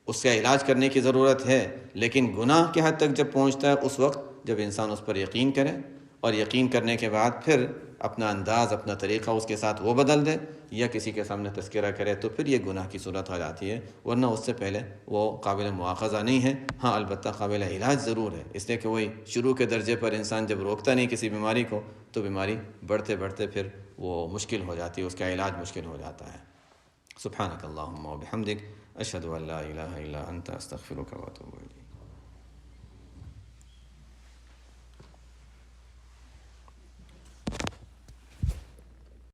اس کا علاج کرنے کی ضرورت ہے، لیکن گناہ کے حد تک جب پہنچتا ہے اس وقت جب انسان اس پر یقین کرے، اور یقین کرنے کے بعد پھر اپنا انداز، اپنا طریقہ اس کے ساتھ وہ بدل دے، یا کسی کے سامنے تذکرہ کرے، تو پھر یہ گناہ کی صورت آ جاتی ہے، ورنہ اس سے پہلے وہ قابل مواخذہ نہیں ہے۔ ہاں البتہ قابل علاج ضرور ہے، اس لیے کہ وہی شروع کے درجے پر انسان جب روکتا نہیں کسی بیماری کو تو بیماری بڑھتے بڑھتے پھر وہ مشکل ہو جاتی ہے، اس کا علاج مشکل ہو جاتا ہے۔ سبحانک اللہم و بحمدک، اشہد ان لا الہ الا انت، استغفرک و اتوب الیک۔